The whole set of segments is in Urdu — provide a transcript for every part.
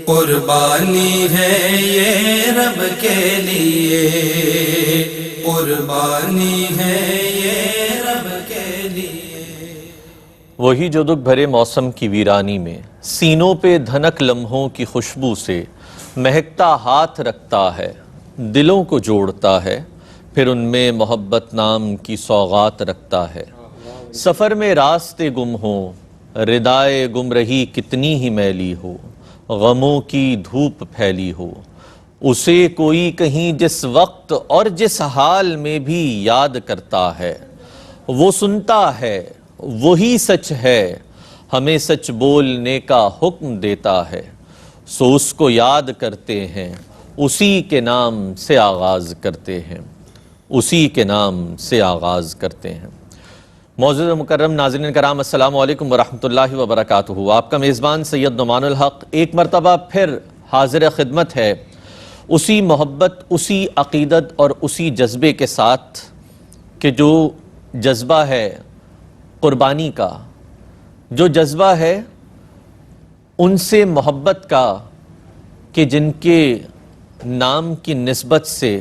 قربانی ہے یہ رب کے لیے، قربانی ہے یہ رب کے لیے۔ وہی جو دکھ بھرے موسم کی ویرانی میں سینوں پہ دھنک لمحوں کی خوشبو سے مہکتا ہاتھ رکھتا ہے، دلوں کو جوڑتا ہے، پھر ان میں محبت نام کی سوغات رکھتا ہے۔ سفر میں راستے گم ہوں، ردائے گمرہی کتنی ہی میلی ہو، غموں کی دھوپ پھیلی ہو، اسے کوئی کہیں جس وقت اور جس حال میں بھی یاد کرتا ہے، وہ سنتا ہے، وہی سچ ہے، ہمیں سچ بولنے کا حکم دیتا ہے، سو اس کو یاد کرتے ہیں، اسی کے نام سے آغاز کرتے ہیں، اسی کے نام سے آغاز کرتے ہیں۔ معزز و مکرم ناظرین کرام، السلام علیکم ورحمۃ اللہ وبرکاتہ۔ آپ کا میزبان سید نعمان الحق ایک مرتبہ پھر حاضر خدمت ہے، اسی محبت، اسی عقیدت اور اسی جذبے کے ساتھ کہ جو جذبہ ہے قربانی کا، جو جذبہ ہے ان سے محبت کا، کہ جن کے نام کی نسبت سے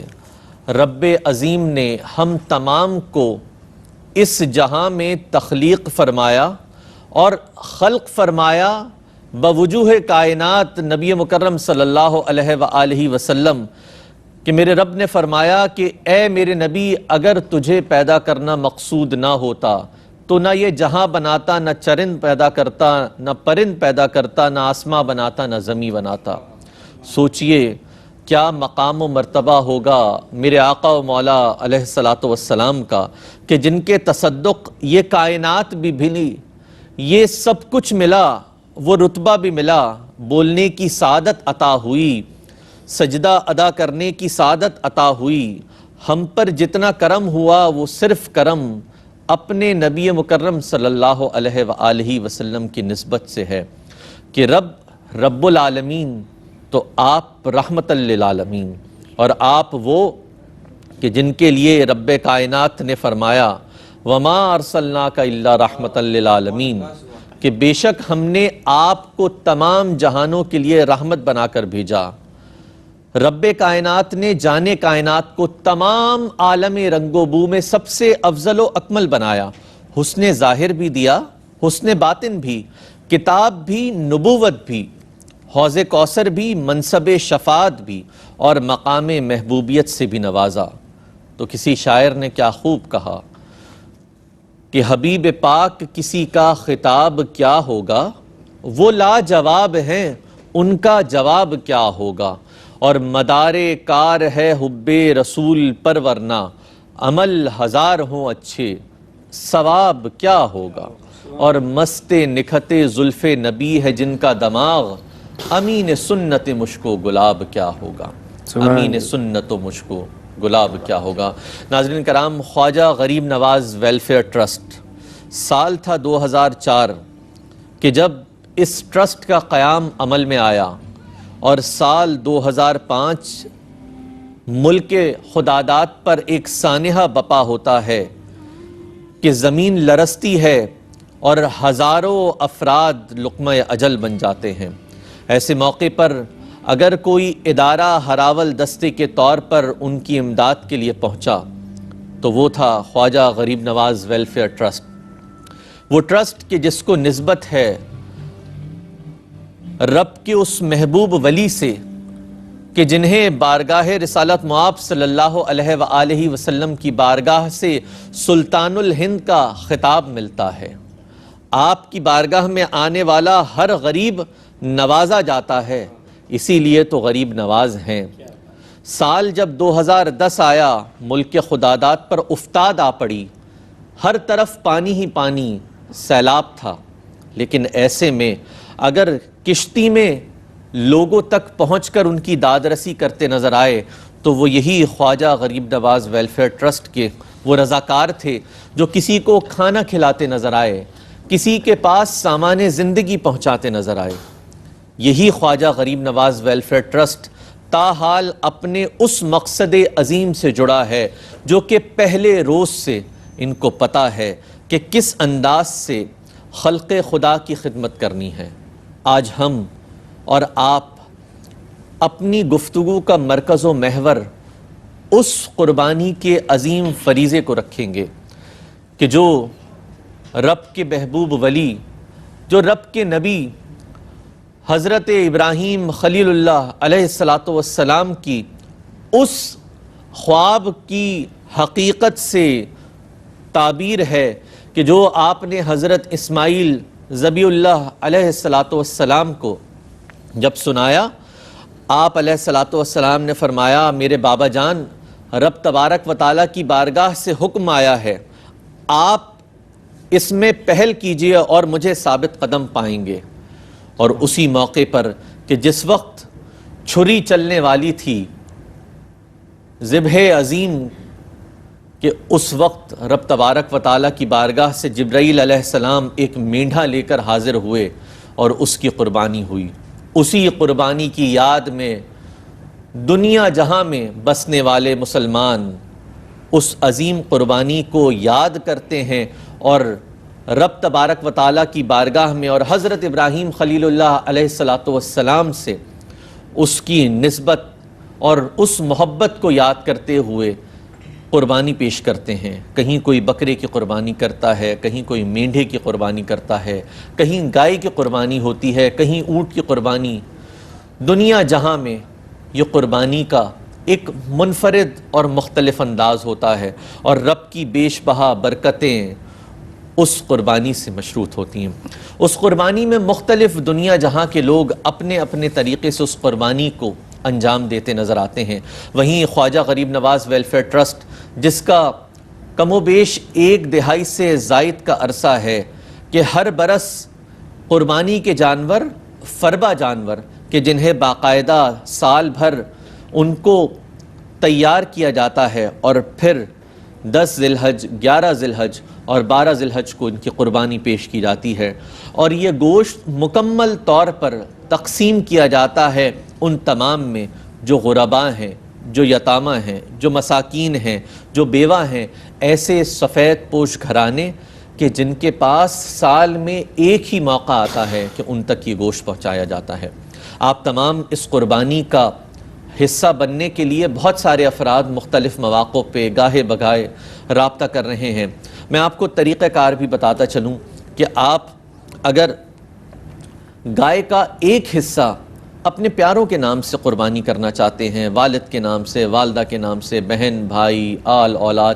رب عظیم نے ہم تمام کو اس جہاں میں تخلیق فرمایا اور خلق فرمایا بوجوہ کائنات نبی مکرم صلی اللہ علیہ وآلہ وسلم، کہ میرے رب نے فرمایا کہ اے میرے نبی، اگر تجھے پیدا کرنا مقصود نہ ہوتا تو نہ یہ جہاں بناتا، نہ چرند پیدا کرتا، نہ پرند پیدا کرتا، نہ آسماں بناتا، نہ زمین بناتا۔ سوچئے کیا مقام و مرتبہ ہوگا میرے آقا و مولا علیہ السلام کا، کہ جن کے تصدق یہ کائنات بھی بھلی، یہ سب کچھ ملا، وہ رتبہ بھی ملا، بولنے کی سعادت عطا ہوئی، سجدہ ادا کرنے کی سعادت عطا ہوئی۔ ہم پر جتنا کرم ہوا وہ صرف کرم اپنے نبی مکرم صلی اللہ علیہ وآلہ وسلم کی نسبت سے ہے، کہ رب العالمین تو آپ رحمت للعالمین، اور آپ وہ کہ جن کے لیے رب کائنات نے فرمایا وَمَا أَرْسَلْنَاكَ إِلَّا رَحْمَةً لِلْعَالَمِينَ، کہ بے شک ہم نے آپ کو تمام جہانوں کے لیے رحمت بنا کر بھیجا۔ رب کائنات نے جان کائنات کو تمام عالم رنگ و بو میں سب سے افضل و اکمل بنایا، حسن ظاہر بھی دیا، حسن باطن بھی، کتاب بھی، نبوت بھی، حوض کوثر بھی، منصب شفاعت بھی، اور مقام محبوبیت سے بھی نوازا۔ تو کسی شاعر نے کیا خوب کہا کہ حبیب پاک کسی کا خطاب کیا ہوگا، وہ لاجواب ہیں ان کا جواب کیا ہوگا، اور مدار کار ہے حب رسول پر، ورنہ عمل ہزار ہوں اچھے ثواب کیا ہوگا، اور مست نکھت زلف نبی ہے جن کا دماغ، امین سنت مشکو گلاب کیا ہوگا، امین سنت مشکو گلاب کیا ہوگا۔ ناظرین کرام، خواجہ غریب نواز ویلفیئر ٹرسٹ، سال تھا 2004 کہ جب اس ٹرسٹ کا قیام عمل میں آیا، اور سال 2005 ملک خداداد پر ایک سانحہ بپا ہوتا ہے کہ زمین لرزتی ہے اور ہزاروں افراد لقمہ اجل بن جاتے ہیں۔ ایسے موقع پر اگر کوئی ادارہ ہراول دستے کے طور پر ان کی امداد کے لیے پہنچا تو وہ تھا خواجہ غریب نواز ویلفیئر ٹرسٹ۔ وہ ٹرسٹ کہ جس کو نسبت ہے رب کے اس محبوب ولی سے کہ جنہیں بارگاہ رسالت مآب صلی اللہ علیہ وآلہ وسلم کی بارگاہ سے سلطان الہند کا خطاب ملتا ہے۔ آپ کی بارگاہ میں آنے والا ہر غریب نوازا جاتا ہے، اسی لیے تو غریب نواز ہیں۔ سال جب 2010 آیا، ملک خداداد پر افتاد آ پڑی، ہر طرف پانی ہی پانی، سیلاب تھا، لیکن ایسے میں اگر کشتی میں لوگوں تک پہنچ کر ان کی دادرسی کرتے نظر آئے تو وہ یہی خواجہ غریب نواز ویلفیئر ٹرسٹ کے وہ رضاکار تھے جو کسی کو کھانا کھلاتے نظر آئے، کسی کے پاس سامان زندگی پہنچاتے نظر آئے۔ یہی خواجہ غریب نواز ویلفیئر ٹرسٹ تاحال اپنے اس مقصد عظیم سے جڑا ہے جو کہ پہلے روز سے ان کو پتہ ہے کہ کس انداز سے خلق خدا کی خدمت کرنی ہے۔ آج ہم اور آپ اپنی گفتگو کا مرکز و محور اس قربانی کے عظیم فریضے کو رکھیں گے کہ جو رب کے محبوب ولی، جو رب کے نبی حضرت ابراہیم خلیل اللہ علیہ السلام کی اس خواب کی حقیقت سے تعبیر ہے کہ جو آپ نے حضرت اسماعیل ذبیح اللہ علیہ السلام کو جب سنایا، آپ علیہ السلام نے فرمایا میرے بابا جان، رب تبارک و تعالیٰ کی بارگاہ سے حکم آیا ہے، آپ اس میں پہل کیجئے اور مجھے ثابت قدم پائیں گے۔ اور اسی موقع پر کہ جس وقت چھری چلنے والی تھی ذبح عظیم، کہ اس وقت رب تبارک و تعالیٰ کی بارگاہ سے جبرائیل علیہ السلام ایک مینڈھا لے کر حاضر ہوئے اور اس کی قربانی ہوئی۔ اسی قربانی کی یاد میں دنیا جہاں میں بسنے والے مسلمان اس عظیم قربانی کو یاد کرتے ہیں اور رب تبارک و تعالیٰ کی بارگاہ میں اور حضرت ابراہیم خلیل اللہ علیہ السلام سے اس کی نسبت اور اس محبت کو یاد کرتے ہوئے قربانی پیش کرتے ہیں۔ کہیں کوئی بکرے کی قربانی کرتا ہے، کہیں کوئی مینڈھے کی قربانی کرتا ہے، کہیں گائے کی قربانی ہوتی ہے، کہیں اونٹ کی قربانی۔ دنیا جہاں میں یہ قربانی کا ایک منفرد اور مختلف انداز ہوتا ہے اور رب کی بیش بہا برکتیں اس قربانی سے مشروط ہوتی ہیں۔ اس قربانی میں مختلف دنیا جہاں کے لوگ اپنے اپنے طریقے سے اس قربانی کو انجام دیتے نظر آتے ہیں۔ وہیں خواجہ غریب نواز ویلفیئر ٹرسٹ، جس کا کم و بیش 1 دہائی سے زائد کا عرصہ ہے کہ ہر برس قربانی کے جانور، فربا جانور کہ جنہیں باقاعدہ سال بھر ان کو تیار کیا جاتا ہے اور پھر 10 ذی الحج، 11 ذی الحج اور 12 ذی الحج کو ان کی قربانی پیش کی جاتی ہے، اور یہ گوشت مکمل طور پر تقسیم کیا جاتا ہے ان تمام میں جو غرباء ہیں، جو یتامہ ہیں، جو مساکین ہیں، جو بیوہ ہیں، ایسے سفید پوش گھرانے کہ جن کے پاس سال میں ایک ہی موقع آتا ہے کہ ان تک یہ گوشت پہنچایا جاتا ہے۔ آپ تمام اس قربانی کا حصہ بننے کے لیے بہت سارے افراد مختلف مواقع پہ گاہے بگاہے رابطہ کر رہے ہیں۔ میں آپ کو طریقہ کار بھی بتاتا چلوں کہ آپ اگر گائے کا ایک حصہ اپنے پیاروں کے نام سے قربانی کرنا چاہتے ہیں، والد کے نام سے، والدہ کے نام سے، بہن، بھائی، آل اولاد،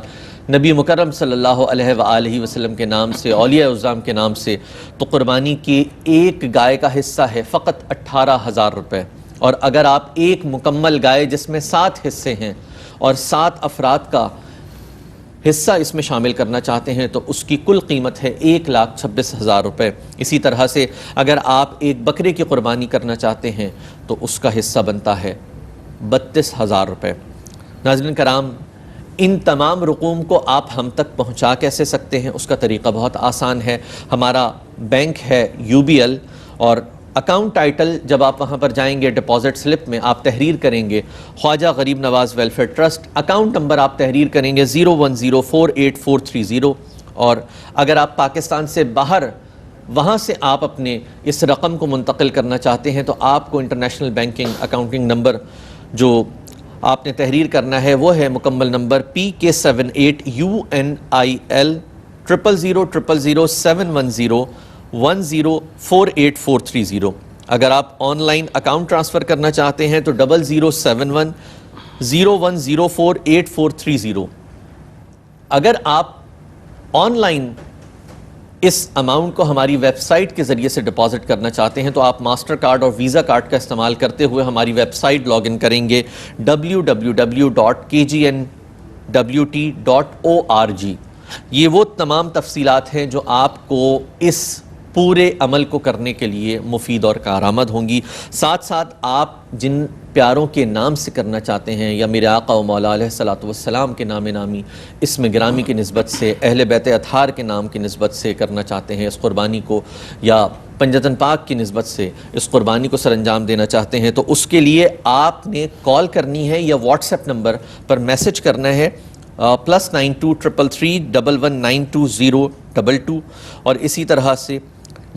نبی مکرم صلی اللہ علیہ وآلہ وسلم کے نام سے، اولیاء اعظام کے نام سے، تو قربانی کی ایک گائے کا حصہ ہے فقط 18,000 روپے۔ اور اگر آپ ایک مکمل گائے جس میں 7 حصے ہیں اور 7 افراد کا حصہ اس میں شامل کرنا چاہتے ہیں تو اس کی کل قیمت ہے 1,26,000 روپے۔ اسی طرح سے اگر آپ ایک بکرے کی قربانی کرنا چاہتے ہیں تو اس کا حصہ بنتا ہے 32,000 روپے۔ ناظرین کرام، ان تمام رقوم کو آپ ہم تک پہنچا کیسے سکتے ہیں؟ اس کا طریقہ بہت آسان ہے۔ ہمارا بینک ہے UBL، اور اکاؤنٹ ٹائٹل جب آپ وہاں پر جائیں گے ڈپازٹ سلپ میں آپ تحریر کریں گے خواجہ غریب نواز ویلفیئر ٹرسٹ، اکاؤنٹ نمبر آپ تحریر کریں گے 010484330، اور اگر آپ پاکستان سے باہر وہاں سے آپ اپنے اس رقم کو منتقل کرنا چاہتے ہیں تو آپ کو انٹرنیشنل بینکنگ اکاؤنٹنگ نمبر جو آپ نے تحریر کرنا ہے وہ ہے مکمل نمبر PK78UNIL 000071010484330۔ اگر آپ آن لائن اکاؤنٹ ٹرانسفر کرنا چاہتے ہیں تو 007101048430۔ اگر آپ آن لائن اس اماؤنٹ کو ہماری ویب سائٹ کے ذریعے سے ڈپازٹ کرنا چاہتے ہیں تو آپ ماسٹر کارڈ اور ویزا کارڈ کا استعمال کرتے ہوئے ہماری ویب سائٹ لاگ ان کریں گے www.kgnwt.org۔ یہ وہ تمام تفصیلات ہیں جو آپ کو اس پورے عمل کو کرنے کے لیے مفید اور کارآمد ہوں گی۔ ساتھ ساتھ آپ جن پیاروں کے نام سے کرنا چاہتے ہیں یا میرے آقا و مولا علیہ الصلوۃ والسلام کے نام نامی اسم گرامی کی نسبت سے، اہل بیت اطہار کے نام کی نسبت سے کرنا چاہتے ہیں اس قربانی کو، یا پنجتن پاک کی نسبت سے اس قربانی کو سر انجام دینا چاہتے ہیں، تو اس کے لیے آپ نے کال کرنی ہے یا واٹس ایپ نمبر پر میسج کرنا ہے +923331192022، اور اسی طرح سے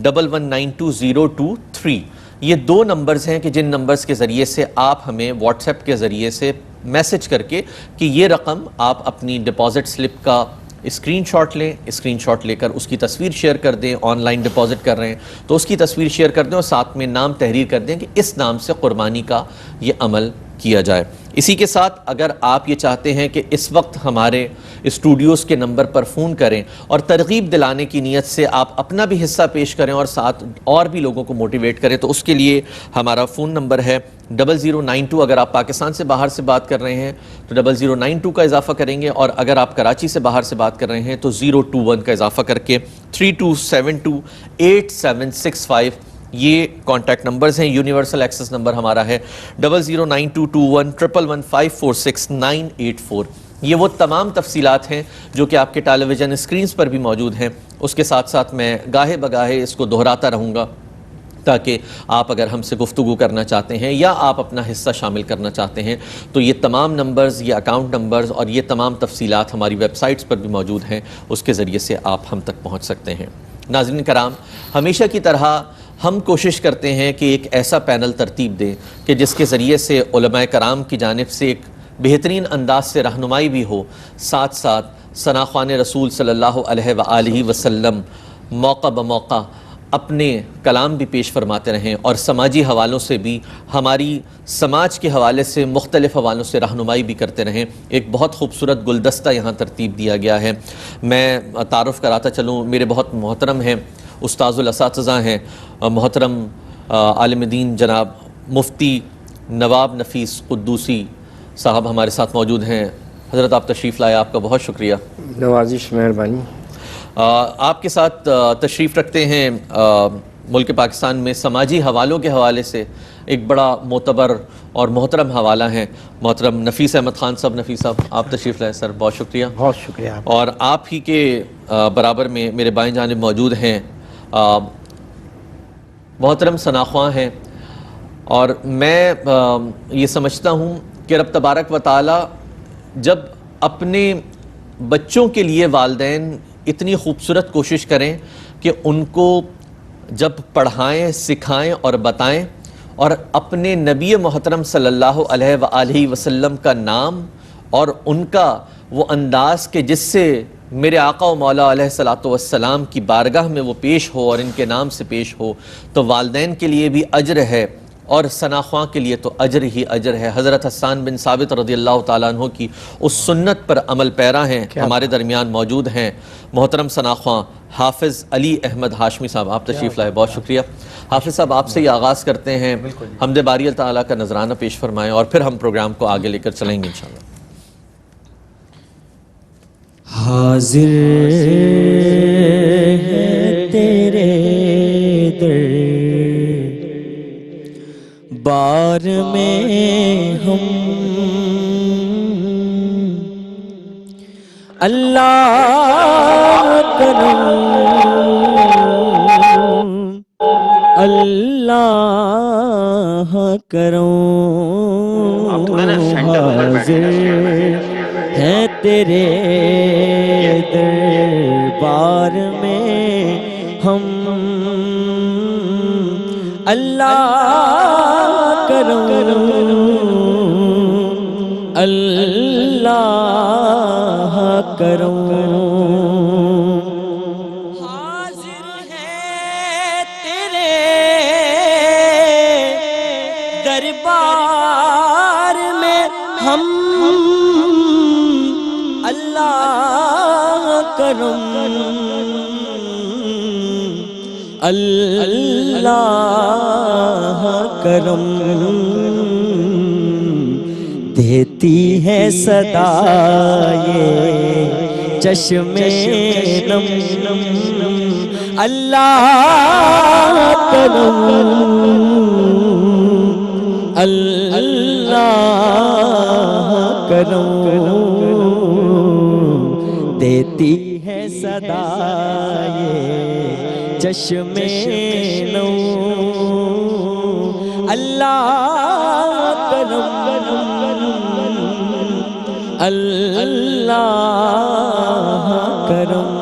11920223۔ یہ 2 نمبرز ہیں کہ جن نمبرز کے ذریعے سے آپ ہمیں واٹس ایپ کے ذریعے سے میسج کر کے کہ یہ رقم آپ اپنی ڈپازٹ سلپ کا اسکرین شاٹ لیں، اسکرین شاٹ لے کر اس کی تصویر شیئر کر دیں، آن لائن ڈپازٹ کر رہے ہیں تو اس کی تصویر شیئر کر دیں اور ساتھ میں نام تحریر کر دیں کہ اس نام سے قربانی کا یہ عمل کیا جائے۔ اسی کے ساتھ اگر آپ یہ چاہتے ہیں کہ اس وقت ہمارے اسٹوڈیوز کے نمبر پر فون کریں اور ترغیب دلانے کی نیت سے آپ اپنا بھی حصہ پیش کریں اور ساتھ اور بھی لوگوں کو موٹیویٹ کریں تو اس کے لیے ہمارا فون نمبر ہے 0092۔ اگر آپ پاکستان سے باہر سے بات کر رہے ہیں تو 0092 کا اضافہ کریں گے، اور اگر آپ کراچی سے باہر سے بات کر رہے ہیں تو 021 کا اضافہ کر کے 32728765 یہ کانٹیکٹ نمبرز ہیں۔ یونیورسل ایکسس نمبر ہمارا ہے 00922111546984۔ یہ وہ تمام تفصیلات ہیں جو کہ آپ کے ٹیلی ویژن اسکرینز پر بھی موجود ہیں۔ اس کے ساتھ ساتھ میں گاہے بگاہے اس کو دہراتا رہوں گا تاکہ آپ اگر ہم سے گفتگو کرنا چاہتے ہیں یا آپ اپنا حصہ شامل کرنا چاہتے ہیں تو یہ تمام نمبرز، یہ اکاؤنٹ نمبرز اور یہ تمام تفصیلات ہماری ویب سائٹس پر بھی موجود ہیں، اس کے ذریعے سے آپ ہم تک پہنچ سکتے ہیں۔ ناظرین کرام، ہمیشہ کی طرح ہم کوشش کرتے ہیں کہ ایک ایسا پینل ترتیب دیں کہ جس کے ذریعے سے علماء کرام کی جانب سے ایک بہترین انداز سے رہنمائی بھی ہو، ساتھ ساتھ ثنا خوان رسول صلی اللہ علیہ وآلہ وسلم موقع بموقع اپنے کلام بھی پیش فرماتے رہیں اور سماجی حوالوں سے بھی ہماری سماج کے حوالے سے مختلف حوالوں سے رہنمائی بھی کرتے رہیں۔ ایک بہت خوبصورت گلدستہ یہاں ترتیب دیا گیا ہے۔ میں تعارف کراتا چلوں، میرے بہت محترم ہیں، استاذ الاساتذہ ہیں، محترم عالم دین جناب مفتی نواب نفیس قدوسی صاحب ہمارے ساتھ موجود ہیں۔ حضرت آپ تشریف لائے، آپ کا بہت شکریہ۔ نوازش، مہربانی۔ آپ کے ساتھ تشریف رکھتے ہیں ملک پاکستان میں سماجی حوالوں کے حوالے سے ایک بڑا معتبر اور محترم حوالہ ہیں محترم نفیس احمد خان صاحب۔ نفیس صاحب آپ تشریف لائے، سر بہت شکریہ۔ بہت شکریہ۔ اور آپ ہی کے برابر میں میرے بائیں جانب موجود ہیں محترم ثنا خواں ہیں، اور میں یہ سمجھتا ہوں کہ رب تبارک و تعالی جب اپنے بچوں کے لیے والدین اتنی خوبصورت کوشش کریں کہ ان کو جب پڑھائیں، سکھائیں اور بتائیں اور اپنے نبی محترم صلی اللہ علیہ وآلہ وسلم کا نام اور ان کا وہ انداز کہ جس سے میرے آقا و مولا علیہ الصلوۃ والسلام کی بارگاہ میں وہ پیش ہو اور ان کے نام سے پیش ہو، تو والدین کے لیے بھی اجر ہے اور ثنا خواں کے لیے تو اجر ہی اجر ہے۔ حضرت حسان بن ثابت رضی اللہ تعالیٰ عنہ کی اس سنت پر عمل پیرا ہیں، ہمارے درمیان موجود ہیں محترم ثنا خواں حافظ علی احمد ہاشمی صاحب۔ آپ تشریف لائے، بہت شکریہ۔ حافظ صاحب آپ سے یہ آغاز کرتے ہیں، حمد باری تعالیٰ کا نذرانہ پیش فرمائیں اور پھر ہم پروگرام کو آگے لے کر چلیں گے انشاءاللہ۔ حاضر ہے تیرے در بار میں ہم، اللہ کرم اللہ کرم، حاضر ہے تیرے دربار میں ہم، اللہ کرم اللہ کرم، حاضر ہے تیرے دربار میں ہم، اللہ کرم اللہ کرم، دیتی ہے صدا یہ چشم نم، اللہ کرم اللہ کرم، دیتی ہے صدا یہ چشم نو، اللہ کرم اللہ کرم،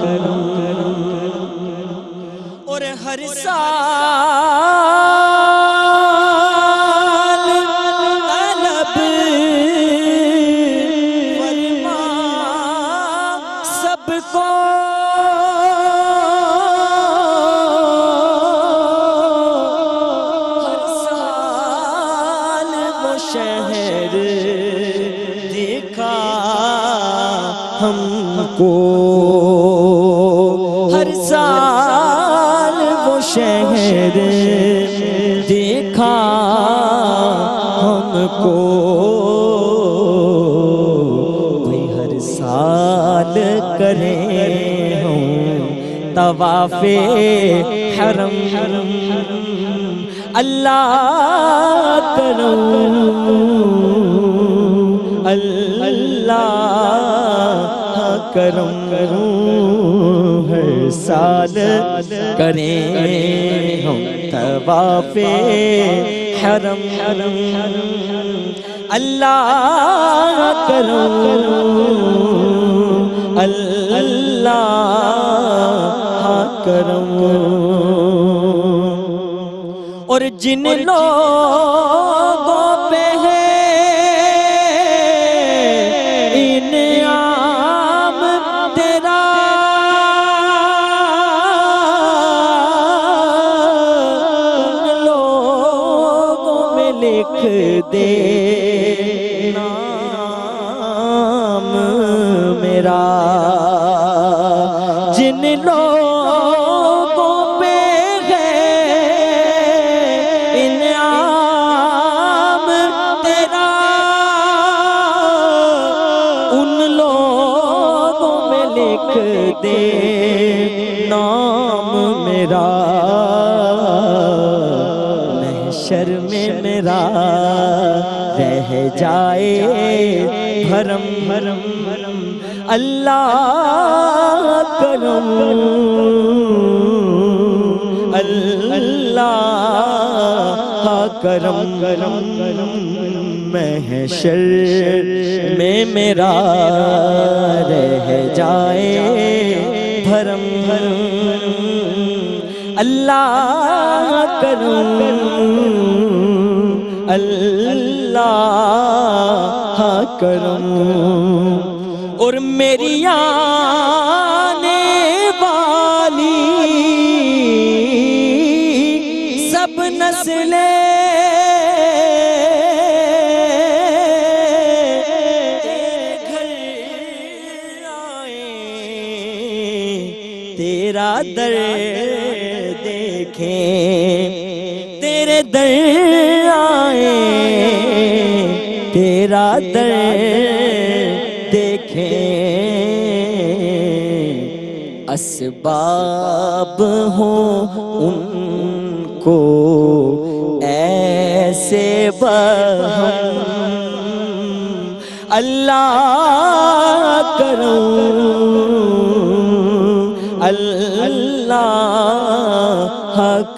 اور ہر سال شہر دیکھا ہم کو، ہر سال وہ شہر دیکھا ہم کو، کوئی ہر سال کرے ہم طواف حرم، اللہ کرم، اللہ کرم، ہر سال کریں ہم طواف حرم، اللہ کرم، اللہ کرم۔ اور جن لوگوں پہ ہے انعام تیرا، ان لوگوں میں لکھ دے نام میرا، جن لوگوں پہ ہے انعام تیرا، ان لوگوں میں لکھ دے نام میرا، محشر میں میرا رہ جائے بھرم، اللہ کرم، اللہ کرم، محشر میں میرا رہ جائے بھرم، اللہ کرم، اللہ کرم۔ اور میری آنے والی سب نسلیں گھر آئیں، تیرا در دیکھیں، تیرے در آئیں، تیرا در دیکھیں، اسباب ہوں ان کو ایسے بہم، اللہ کرم، اللہ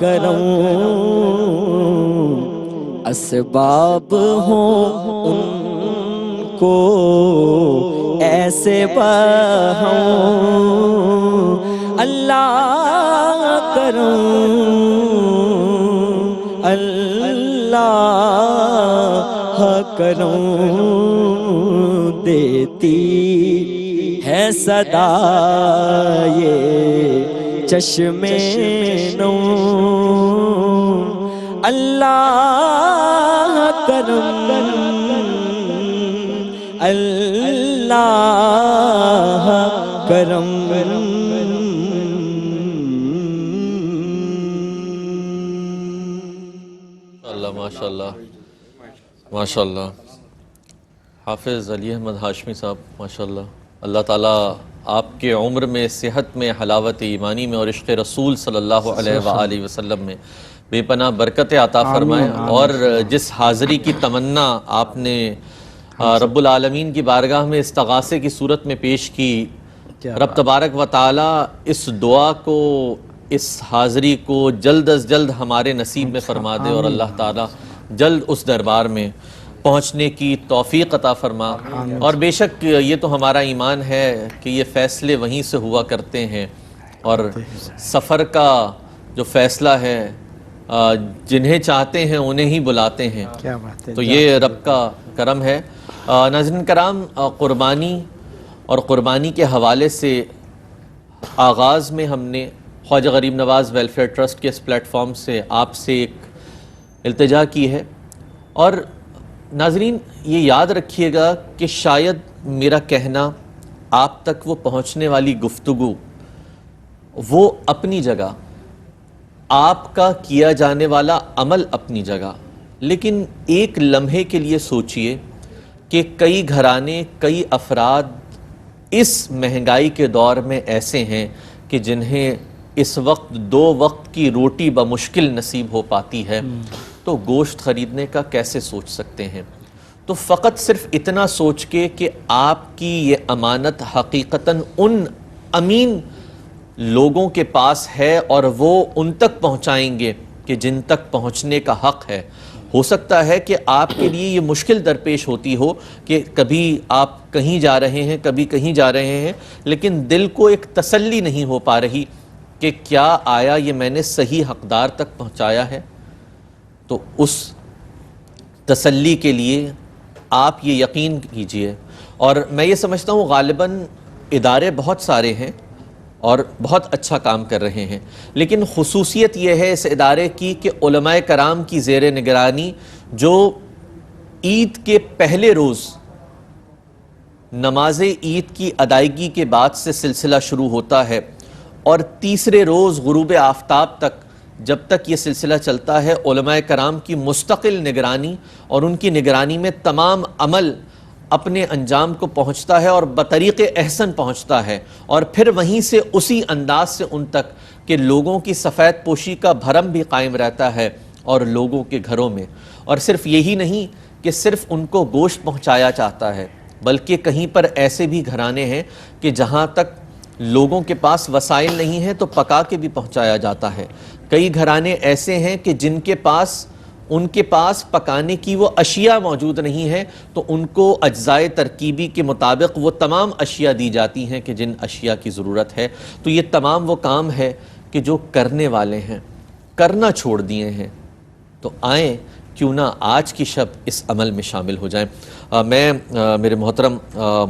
کرم، اسباب ہوں ان کو ایسے بہم، اللہ کرم، اللہ کرم، دیتی ہے صدا یہ چشم نو، اللہ کرم، اللہ کرم۔ ماشاءاللہ ماشاءاللہ، حافظ علی احمد ہاشمی صاحب ماشاءاللہ، اللہ تعالیٰ آپ کے عمر میں، صحت میں، حلاوت ایمانی میں اور عشق رسول صلی اللہ علیہ وآلہ وسلم میں بے پناہ برکتیں عطا فرمائے، اور جس حاضری کی تمنا آپ نے رب العالمین کی بارگاہ میں استغاثے کی صورت میں پیش کی، رب تبارک و تعالی اس دعا کو، اس حاضری کو جلد از جلد ہمارے نصیب میں فرما دے، اور اللہ تعالی جلد اس دربار میں پہنچنے کی توفیق عطا فرما۔ اور بے شک یہ تو ہمارا ایمان ہے کہ یہ فیصلے وہیں سے ہوا کرتے ہیں، اور سفر کا جو فیصلہ ہے جنہیں چاہتے ہیں انہیں ہی بلاتے ہیں، تو یہ رب کا کرم ہے۔ ناظرین کرام، قربانی اور قربانی کے حوالے سے آغاز میں ہم نے خواجہ غریب نواز ویلفیئر ٹرسٹ کے اس پلیٹ فارم سے آپ سے ایک التجا کی ہے، اور ناظرین یہ یاد رکھیے گا کہ شاید میرا کہنا، آپ تک وہ پہنچنے والی گفتگو، وہ اپنی جگہ، آپ کا کیا جانے والا عمل اپنی جگہ، لیکن ایک لمحے کے لیے سوچئے کہ کئی گھرانے، کئی افراد اس مہنگائی کے دور میں ایسے ہیں کہ جنہیں اس وقت 2 وقت کی روٹی بمشکل نصیب ہو پاتی ہے، تو گوشت خریدنے کا کیسے سوچ سکتے ہیں؟ تو فقط صرف اتنا سوچ کے کہ آپ کی یہ امانت حقیقتاً ان امین لوگوں کے پاس ہے اور وہ ان تک پہنچائیں گے کہ جن تک پہنچنے کا حق ہے۔ ہو سکتا ہے کہ آپ کے لیے یہ مشکل درپیش ہوتی ہو کہ کبھی آپ کہیں جا رہے ہیں، کبھی کہیں جا رہے ہیں، لیکن دل کو ایک تسلی نہیں ہو پا رہی کہ کیا آیا یہ میں نے صحیح حقدار تک پہنچایا ہے؟ تو اس تسلی کے لیے آپ یہ یقین کیجئے، اور میں یہ سمجھتا ہوں غالباً ادارے بہت سارے ہیں اور بہت اچھا کام کر رہے ہیں، لیکن خصوصیت یہ ہے اس ادارے کی کہ علماء کرام کی زیر نگرانی جو عید کے پہلے روز نماز عید کی ادائیگی کے بعد سے سلسلہ شروع ہوتا ہے اور تیسرے روز غروب آفتاب تک جب تک یہ سلسلہ چلتا ہے، علماء کرام کی مستقل نگرانی اور ان کی نگرانی میں تمام عمل اپنے انجام کو پہنچتا ہے اور بطریق احسن پہنچتا ہے، اور پھر وہیں سے اسی انداز سے ان تک کہ لوگوں کی سفید پوشی کا بھرم بھی قائم رہتا ہے اور لوگوں کے گھروں میں۔ اور صرف یہی نہیں کہ صرف ان کو گوشت پہنچایا جاتا ہے، بلکہ کہیں پر ایسے بھی گھرانے ہیں کہ جہاں تک لوگوں کے پاس وسائل نہیں ہیں تو پکا کے بھی پہنچایا جاتا ہے۔ کئی گھرانے ایسے ہیں کہ جن کے پاس ان کے پاس پکانے کی وہ اشیاء موجود نہیں ہیں، تو ان کو اجزائے ترکیبی کے مطابق وہ تمام اشیاء دی جاتی ہیں کہ جن اشیاء کی ضرورت ہے۔ تو یہ تمام وہ کام ہے کہ جو کرنے والے ہیں کرنا چھوڑ دیے ہیں، تو آئیں کیوں نہ آج کی شب اس عمل میں شامل ہو جائیں۔ میں میرے محترم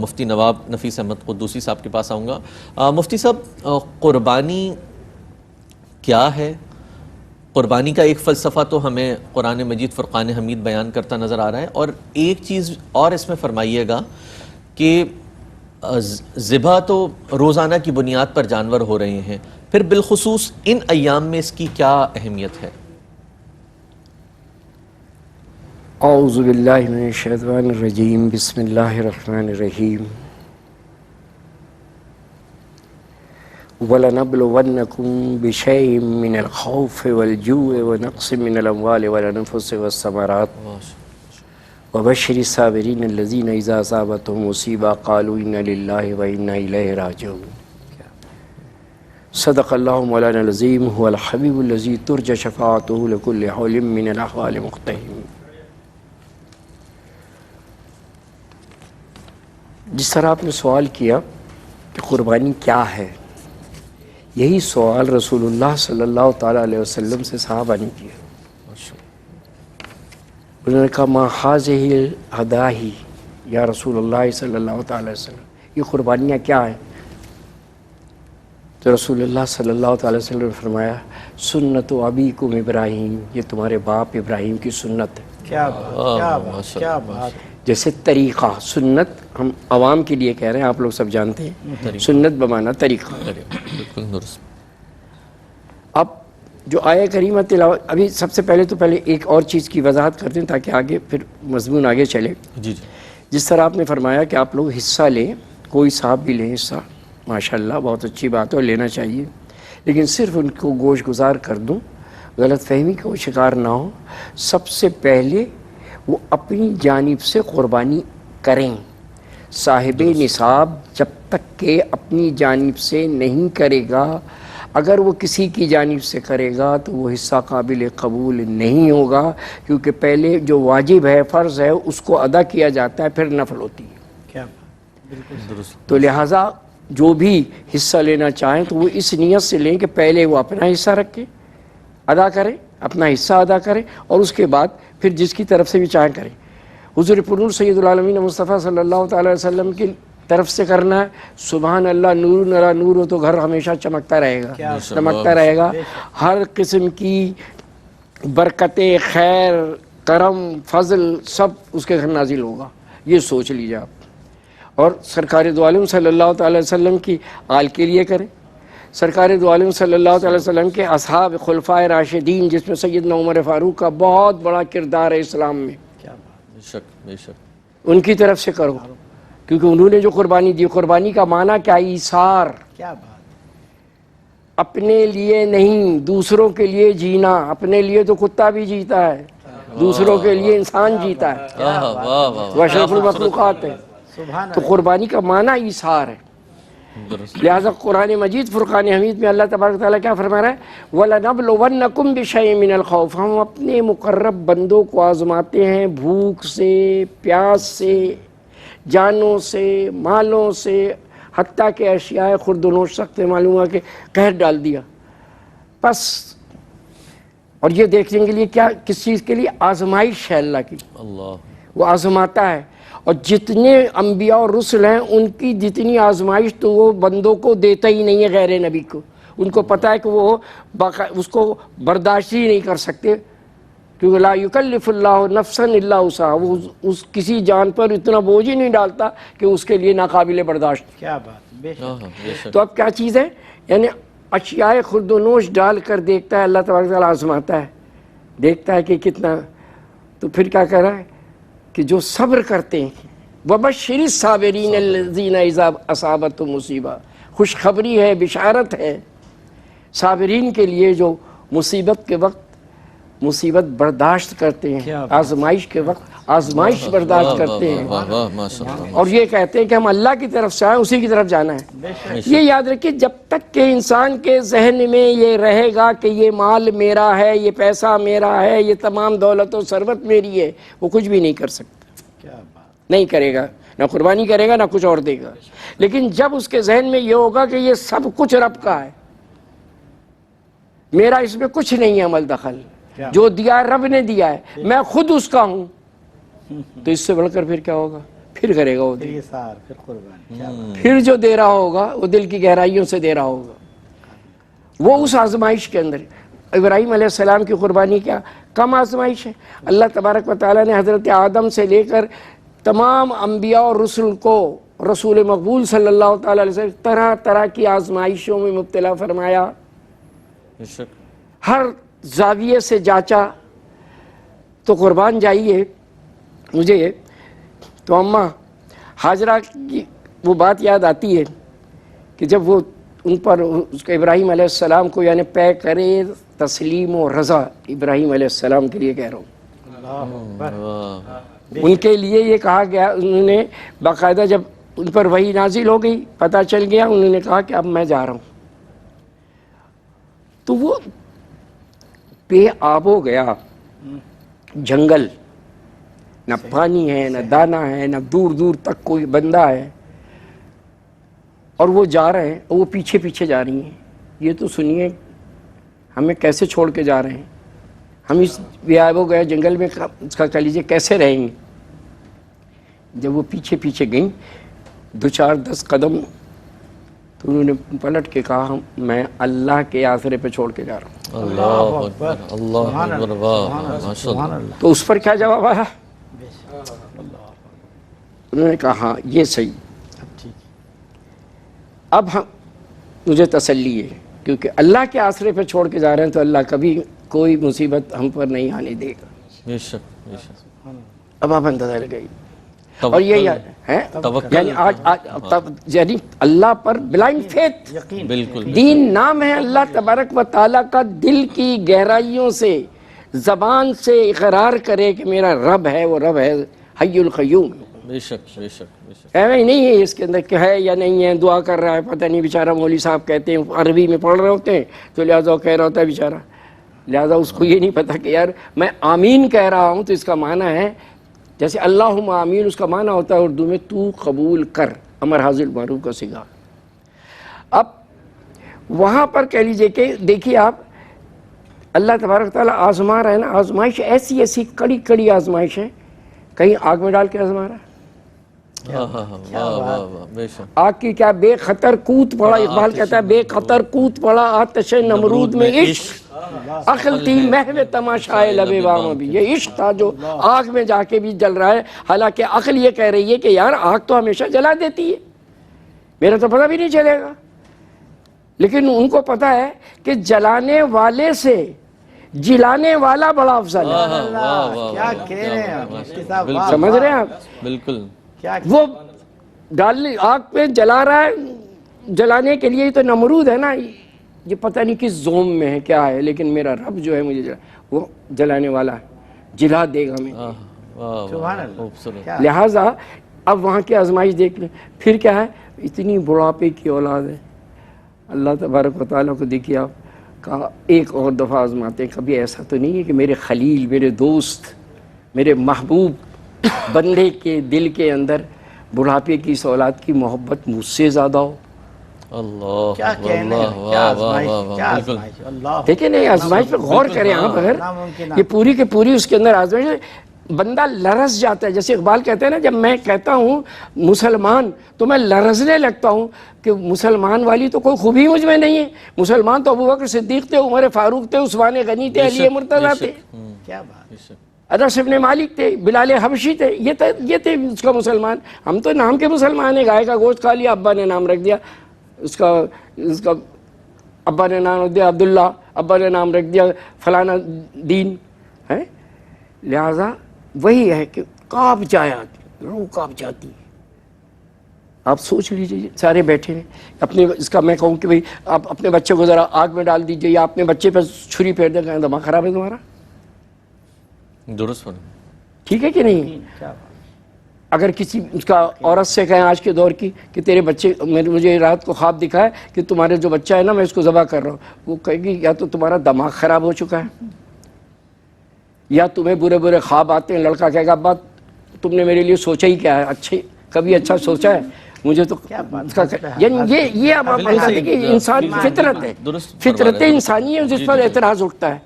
مفتی نواب نفیس احمد قدوسی صاحب کے پاس آؤں گا۔ مفتی صاحب، قربانی کیا ہے؟ قربانی کا ایک فلسفہ تو ہمیں قرآن مجید فرقان حمید بیان کرتا نظر آ رہا ہے، اور ایک چیز اور اس میں فرمائیے گا کہ ذبح تو روزانہ کی بنیاد پر جانور ہو رہے ہیں، پھر بالخصوص ان ایام میں اس کی کیا اہمیت ہے؟ اعوذ باللہ من الشیطان الرجیم، بسم اللہ الرحمن الرحیم۔ وَلَنَبْلُوَنَّكُمْ بِشَيْءٍ مِّنَ الْخَوْفِ وَالْجُوعِ وَنَقْصٍ مِّنَ الْأَمْوَالِ وَالْأَنفُسِ وَالثَّمَرَاتِ وَبَشِّرِ الصَّابِرِينَ الَّذِينَ إِذَا أَصَابَتْهُم مُّصِيبَةٌ قَالُوا إِنَّا لِلَّهِ وَإِنَّا إِلَيْهِ رَاجِعُونَ۔ صدق اللہ مولانا العظیم، هو الحبیب الذی ترجى شفاعته لكل حول من الأحوال مقتحم۔ جس طرح آپ نے سوال کیا کہ قربانی کیا ہے، یہی سوال رسول اللہ صلی اللہ تعالیٰ علیہ وسلم سے صحابہ نے کیا۔ انہوں نے کہا ما هذه الهداہی یا رسول اللہ صلی اللہ تعالیٰ علیہ وسلم، یہ قربانیاں کیا ہیں؟ تو رسول اللہ صلی اللہ تعالیٰ علیہ وسلم نے فرمایا سنت ابیکم ابراہیم، یہ تمہارے باپ ابراہیم کی سنت ہے۔ کیا بات، کیا بات، کیا بات۔ جیسے طریقہ، سنت ہم عوام کے لیے کہہ رہے ہیں، آپ لوگ سب جانتے ہیں سنت بمانا طریقہ۔ بالکل درست۔ اب جو آیہ کریمہ تلاوت، ابھی سب سے پہلے ایک اور چیز کی وضاحت کرتے ہیں تاکہ آگے پھر مضمون آگے چلے۔ جی۔ جس طرح آپ نے فرمایا کہ آپ لوگ حصہ لیں، کوئی صاحب بھی لیں حصہ، ماشاءاللہ بہت اچھی بات ہے اور لینا چاہیے، لیکن صرف ان کو گوش گزار کر دوں، غلط فہمی کا شکار نہ ہو۔ سب سے پہلے وہ اپنی جانب سے قربانی کریں۔ صاحب نصاب جب تک کہ اپنی جانب سے نہیں کرے گا، اگر وہ کسی کی جانب سے کرے گا تو وہ حصہ قابل قبول نہیں ہوگا، کیونکہ پہلے جو واجب ہے، فرض ہے، اس کو ادا کیا جاتا ہے، پھر نفل ہوتی ہے۔ کیا بالکل درست۔ تو لہٰذا جو بھی حصہ لینا چاہیں تو وہ اس نیت سے لیں کہ پہلے وہ اپنا حصہ رکھیں، ادا کریں، اپنا حصہ ادا کریں، اور اس کے بعد پھر جس کی طرف سے بھی چاہیں کریں۔ حضور پرنور سید العالمین مصطفیٰ صلی اللہ تعالی وسلم کی طرف سے کرنا ہے، سبحان اللہ، نور نرا نور ہو تو گھر ہمیشہ چمکتا رہے گا، چمکتا رہے گا، ہر قسم کی برکتیں، خیر، کرم فضل سب اس کے گھر نازل ہوگا، یہ سوچ لیجیے آپ۔ اور سرکار دو عالم صلی اللہ تعالی وسلم کی آل کے لیے کریں، سرکار دو عالم صلی اللہ تعالی وسلم کے اصحاب خلفائے راشدین جس میں سیدنا عمر فاروق کا بہت بڑا کردار ہے اسلام میں، بے شک بے شک، ان کی طرف سے کرو، کیونکہ انہوں نے جو قربانی دی، قربانی کا معنی کیا؟ ایثار، کیا بات، اپنے لیے نہیں دوسروں کے لیے جینا۔ اپنے لیے تو کتا بھی جیتا ہے، دوسروں کے لیے انسان جیتا ہے، واہ واہ واہ، وہ اشرف المخلوقات ہے۔ سبحان تو قربانی کا معنی ایثار ہے۔ درست، لہذا قرآن مجید فرقان حمید میں اللہ تبارک و تعالیٰ کیا فرما رہا ہے؟ وَلَنَبْلُوَنَّكُمْ بِشَيْءٍ مِّنَ الْخَوْفِ، ہم اپنے مقرب بندوں کو آزماتے ہیں بھوک سے، پیاس سے، جانوں سے، مالوں سے، حتیٰ کہ اشیاء خرد و نوش سخت معلوم ہے کہ قہر ڈال دیا بس۔ اور یہ دیکھنے کے لیے کیا، کس چیز کے لیے؟ آزمائش ہے اللہ کی، اللہ، وہ آزماتا ہے۔ اور جتنے انبیاء اور رسل ہیں ان کی جتنی آزمائش تو وہ بندوں کو دیتا ہی نہیں ہے غیر نبی کو، ان کو پتہ ہے کہ وہ اس کو برداشت ہی نہیں کر سکتے، کیونکہ لا یکلف اللہ نفسا الا وسعها، وہ اس کسی جان پر اتنا بوجھ ہی نہیں ڈالتا کہ اس کے لیے ناقابل برداشت۔ کیا بات، بے شک، بے شک، تو اب کیا چیز ہے؟ یعنی اشیاء خرد و نوش ڈال کر دیکھتا ہے اللہ تبارک تعالیٰ، آزماتا ہے، دیکھتا ہے کہ کتنا، تو پھر کیا کہہ رہا ہے کہ جو صبر کرتے ہیں، وَبَشِّرِ الصَّابِرِينَ الَّذِينَ إِذَا أَصَابَتْهُمْ مُصِیبَۃٌ، خوشخبری ہے، بشارت ہے صابرین کے لیے جو مصیبت کے وقت مصیبت برداشت کرتے ہیں، آزمائش کے وقت آزمائش برداشت کرتے ہیں، واہ واہ، ماشاء اللہ، اور یہ کہتے ہیں کہ ہم اللہ کی طرف سے آئیں، اسی کی طرف جانا ہے۔ یہ یاد رکھیے، جب تک کہ انسان کے ذہن میں یہ رہے گا کہ یہ مال میرا ہے، یہ پیسہ میرا ہے، یہ تمام دولت و ثروت میری ہے، وہ کچھ بھی نہیں کر سکتا، کیا بات، نہیں کرے گا، نہ قربانی کرے گا، نہ کچھ اور دے گا۔ لیکن جب اس کے ذہن میں یہ ہوگا کہ یہ سب کچھ رب کا ہے، میرا اس میں کچھ نہیں ہے عمل دخل، جو دیا رب نے دیا ہے، میں خود اس کا ہوں، تو اس سے بڑھ کر پھر کیا ہوگا؟ پھر کرے گا وہ پھر دے، ایثار، پھر قربانی، کیا بات، پھر جو دے رہا ہوگا وہ دل کی گہرائیوں سے دے رہا ہوگا، وہ اس آزمائش کے اندر۔ ابراہیم علیہ السلام کی قربانی کیا کم آزمائش ہے؟ اللہ تبارک و تعالیٰ نے حضرت آدم سے لے کر تمام انبیاء اور رسل کو، رسول مقبول صلی اللہ تعالیٰ علیہ وسلم، طرح طرح کی آزمائشوں میں مبتلا فرمایا، بے شک، ہر زاویے سے جانچا۔ تو قربان جائیے، مجھے تو اماں حاجرہ کی وہ بات یاد آتی ہے کہ جب وہ ان پر اس کے ابراہیم علیہ السلام کو یعنی پے کرے تسلیم و رضا، ابراہیم علیہ السلام کے لیے کہہ رہا ہوں، اللہ اکبر، واہ، ان کے لیے یہ کہا گیا، انہوں نے باقاعدہ جب ان پر وحی نازل ہو گئی، پتہ چل گیا، انہوں نے کہا کہ اب میں جا رہا ہوں، تو وہ بے آب ہو گیا جنگل، نہ پانی ہے، نہ دانا ہے، نہ دور دور تک کوئی بندہ ہے، اور وہ جا رہے ہیں، وہ پیچھے پیچھے جا رہی ہیں۔ یہ تو سنیے ہمیں کیسے چھوڑ کے جا رہے ہیں، ہم اس بے آب ہو گئے جنگل میں اس کا کہہ لیجیے کیسے رہیں گے۔ جب وہ پیچھے پیچھے گئیں 2-4-10 قدم، تو انہوں نے پلٹ کے کہا میں اللہ کے آسرے پہ چھوڑ کے جا رہا ہوں۔ اللہ اکبر، اللہ اکبر، واہ، ماشاء اللہ، تو اس پر کیا جواب آیا؟ انہوں نے کہا ہاں یہ صحیح، اب ہم مجھے تسلی ہے کیونکہ اللہ کے آسرے پہ چھوڑ کے جا رہے ہیں، تو اللہ کبھی کوئی مصیبت ہم پر نہیں آنے دے گا۔ بے شک، بے شک، اب آپ اندازہ لگائی، اور یہ ہے توکل، یعنی یعنی اللہ پر بلائنڈ فیتھ، بالکل، دین نام ہے اللہ تبارک و تعالیٰ کا، دل کی گہرائیوں سے زبان سے اقرار کرے کہ میرا رب ہے، وہ رب ہے حی القیوم، بے شک، بے شک، بے شک، ایویں نہیں ہے اس کے اندر کہ ہے یا نہیں ہے، دعا کر رہا ہے، پتہ نہیں بیچارہ مولوی صاحب کہتے ہیں عربی میں پڑھ رہے ہوتے ہیں تو لہٰذا وہ کہہ رہا ہوتا ہے بیچارہ، لہٰذا اس کو یہ نہیں پتہ کہ یار میں آمین کہہ رہا ہوں تو اس کا معنی ہے، جیسے اللہم آمین اس کا معنی ہوتا ہے اردو میں تو قبول کر، امر حاضر معروف کا صیغہ۔ اب وہاں پر کہہ لیجئے کہ دیکھیے آپ، اللہ تبارک تعالیٰ آزما رہا ہے نا، آزمائش ایسی ایسی کڑی کڑی آزمائش ہے، کہیں آگ میں ڈال کے آزما رہا ہے، واہ واہ واہ واہ، بے شک، آگ کی کیا بے خطر کود پڑا، اقبال کہتا ہے بے خطر کود پڑا آتش نمرود میں عشق، عقل تھی محو تماشائے لب بام بھی. یہ عشق تھا جو آگ میں جا کے بھی جل رہا ہے، حالانکہ عقل یہ کہہ رہی ہے کہ یار آگ تو ہمیشہ جلا دیتی ہے، میرا تو پتہ بھی نہیں چلے گا. لیکن ان کو پتہ ہے کہ جلانے والے سے جلانے والا بڑا افضل ہے. کیا کہہ رہے ہیں آپ مفتی صاحب، واہ، سمجھ رہے ہیں آپ؟ بالکل. کیا وہ ڈال آگ پہ جلا رہا ہے، جلانے کے لیے تو نمرود ہے نا، یہ پتہ نہیں کس زوم میں ہے کیا ہے، لیکن میرا رب جو ہے مجھے وہ جلانے والا ہے، جلا دے گا ہمیں. سبحان اللہ، خوبصورت. کیا لہٰذا اب وہاں کی آزمائش دیکھ لیں. پھر کیا ہے، اتنی بڑھاپے کی اولاد ہے. اللہ تبارک و تعالیٰ کو دیکھیے آپ کا ایک اور دفعہ آزماتے ہیں. کبھی ایسا تو نہیں ہے کہ میرے خلیل، میرے دوست، میرے محبوب بندے کے دل کے اندر بڑھاپے کی اس اولاد کی محبت مجھ سے زیادہ ہو. اللہ، کیا کہنے ہیں، کیا آزمائش، کیا آزمائش، اللہ. دیکھیں نہیں، آزمائش پہ غور کریں آپ. اگر ناممکن یہ پوری کی پوری اس کے اندر آزمائش ہے، بندہ لرز جاتا ہے. جیسے اقبال کہتے ہیں نا، جب میں کہتا ہوں مسلمان تو میں لرزنے لگتا ہوں کہ مسلمان والی تو کوئی خوبی مجھ میں نہیں ہے. مسلمان تو ابوبکر صدیق تھے، عمر فاروق تھے، عثمان غنی تھے، علی مرتضیٰ تھے، کیا بات، انس ابن مالک تھے، بلال حبشی تھے. یہ تھے اس کا مسلمان. ہم تو نام کے مسلمان ہیں، گائے کا گوشت کھا لیا، ابا نے نام رکھ دیا اس کا ابا نے نام رکھ دیا عبداللہ، ابا نے نام رکھ دیا فلانا دین ہے. لہذا وہی ہے کہ کانپ جائے آدمی، روح کانپ جاتی ہے. آپ سوچ لیجئے، سارے بیٹھے ہیں اپنے، اس کا میں کہوں کہ بھئی آپ اپنے بچے کو ذرا آگ میں ڈال دیجئے، یا اپنے بچے پہ چھری پھیر دیں، کہیں دماغ خراب ہے تمہارا؟ درست فرمایا. ٹھیک ہے کہ نہیں؟ کیا بات. اگر کسی اس کا عورت سے کہیں آج کے دور کی کہ تیرے بچے، مجھے رات کو خواب دکھا ہے کہ تمہارے جو بچہ ہے نا میں اس کو ذبح کر رہا ہوں، وہ کہے گی یا تو تمہارا دماغ خراب ہو چکا ہے، یا تمہیں برے برے خواب آتے ہیں. لڑکا کہے گا ابا تم نے میرے لیے سوچا ہی کیا ہے، اچھے کبھی اچھا سوچا ہے مجھے تو اس کا. یعنی یہ اب آپ بتاتے کہ انسان فطرت ہے، فطرت انسانی ہے جس پر اعتراض اٹھتا ہے.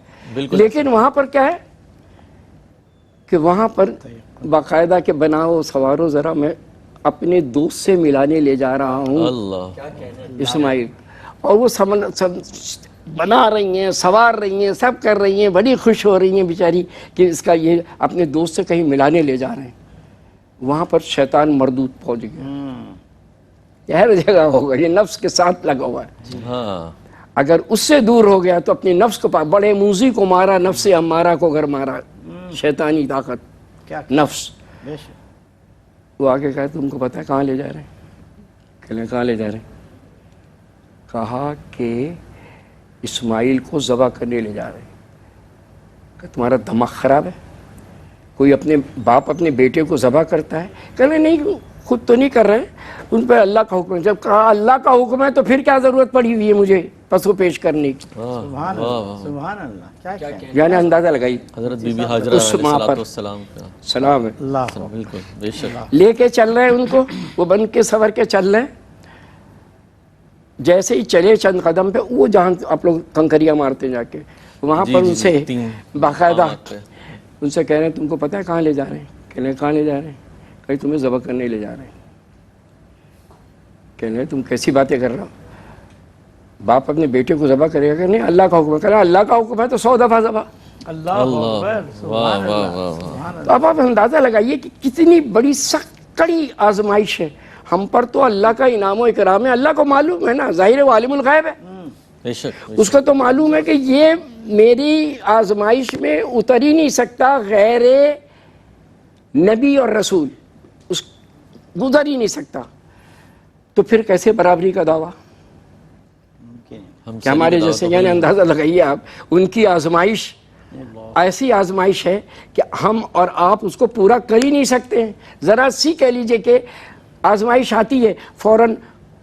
لیکن وہاں پر کیا ہے کہ وہاں پر باقاعدہ کہ بناؤ سوارو، ذرا میں اپنے دوست سے ملانے لے جا رہا ہوں اللہ، اسماعیل، اور وہ سب بنا رہی ہیں، سوار رہی ہیں، سب کر رہی ہیں، بڑی خوش ہو رہی ہیں بیچاری کہ اس کا یہ اپنے دوست سے کہیں ملانے لے جا رہے ہیں. وہاں پر شیطان مردود پہنچ گیا. ہر جگہ ہوگا، یہ نفس کے ساتھ لگا ہوا ہے. ہاں، اگر اس سے دور ہو گیا تو اپنی نفس کو بڑے موذی کو مارا، نفس امارہ کو گر مارا. شیطانی طاقت کیا نفس. بے شک. وہ آگے کہا تم کو پتہ ہے کہاں لے جا رہے ہیں؟ کہ کہاں لے جا رہے ہیں؟ کہا کہ اسماعیل کو ذبح کرنے لے جا رہے ہیں. کہ تمہارا دماغ خراب ہے؟ کوئی اپنے باپ اپنے بیٹے کو ذبح کرتا ہے؟ کہنے نہیں، خود تو نہیں کر رہے، ان پہ اللہ کا حکم ہے. جب کہا اللہ کا حکم ہے تو پھر کیا ضرورت پڑی ہوئی ہے مجھے پسو پیش کرنے کی؟ سبحان اللہ، سبحان اللہ. کیا کہہ. یعنی اندازہ لگائی. حضرت بی بی حاجرہ اس علیہ ماں پر السلام کا سلام ہے. اللہ بالکل بے شک. لے کے چل رہے ہیں ان کو، وہ بن کے سور کے چل رہے ہیں. جیسے ہی چلے چند قدم پہ، وہ جہاں آپ لوگ کنکریاں مارتے جا کے، وہاں پر ان سے باقاعدہ ان سے کہہ رہے ہیں تم کو پتہ ہے کہاں لے جا رہے ہیں؟ کہنے کہاں لے جا رہے ہیں؟ کہیں تمہیں ذبح کرنے لے جا رہے ہیں. کہنے تم کیسی باتیں کر رہے ہو؟ باپ اپنے بیٹے کو ذبح کرے گا کہ نہیں؟ اللہ کا حکم ہے. کہنا اللہ کا حکم ہے تو 100 دفعہ ذبح. اللہ اکبر، سبحان اللہ، سبحان اللہ. تو اب آپ اندازہ لگائیے کہ کتنی بڑی سخت کڑی آزمائش ہے. ہم پر تو اللہ کا انعام و اکرام ہے، اللہ کو معلوم ہے نا، ظاہر و عالم الغیب ہے. بے شک. اس کو تو معلوم ہے کہ یہ میری آزمائش میں اتر ہی نہیں سکتا غیر نبی اور رسول، اس گزر ہی نہیں سکتا. تو پھر کیسے برابری کا دعویٰ کہ ہمارے جیسے؟ یعنی اندازہ لگائیے آپ، ان کی آزمائش ایسی آزمائش ہے کہ ہم اور آپ اس کو پورا کر ہی نہیں سکتے ہیں. ذرا سی کہہ لیجئے کہ آزمائش آتی ہے، فوراً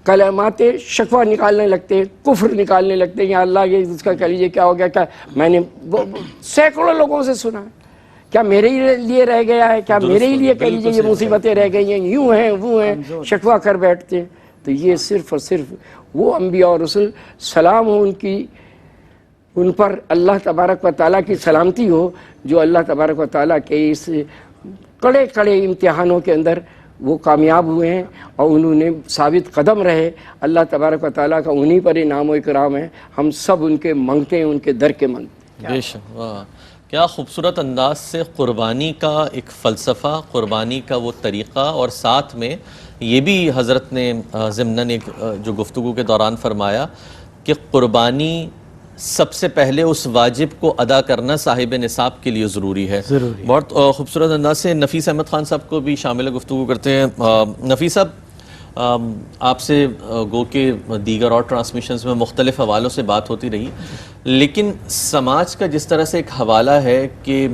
کلمات شکوہ نکالنے لگتے ہیں، کفر نکالنے لگتے ہیں، یا اللہ یہ اس کا کہہ لیجئے کیا ہو گیا. کیا میں نے سینکڑوں لوگوں سے سنا ہے، کیا میرے ہی لیے رہ گیا ہے؟ کیا میرے ہی لیے کہہ لیجئے یہ مصیبتیں رہ گئی ہیں؟ یوں ہیں وہ ہیں، شکوہ کر بیٹھتے ہیں. تو یہ صرف اور صرف وہ انبیاء اور رسول سلام ہو ان پر، اللہ تبارک و تعالیٰ کی سلامتی ہو، جو اللہ تبارک و تعالیٰ کے اس کڑے کڑے امتحانوں کے اندر وہ کامیاب ہوئے ہیں اور انہوں نے ثابت قدم رہے. اللہ تبارک و تعالیٰ کا انہی پر انعام و اکرام ہے. ہم سب ان کے منگتے ہیں, ان کے در کے منگتے ہیں. بے شک, واہ کیا خوبصورت انداز سے قربانی کا ایک فلسفہ, قربانی کا وہ طریقہ, اور ساتھ میں یہ بھی حضرت نے ضمناً ایک جو گفتگو کے دوران فرمایا کہ قربانی سب سے پہلے اس واجب کو ادا کرنا صاحب نصاب کے لیے ضروری ہے. بہت خوبصورت انداز سے نفیس احمد خان صاحب کو بھی شامل گفتگو کرتے ہیں. نفیس صاحب, آپ سے گو کے دیگر اور ٹرانسمیشنز میں مختلف حوالوں سے بات ہوتی رہی, لیکن سماج کا جس طرح سے ایک حوالہ ہے کہ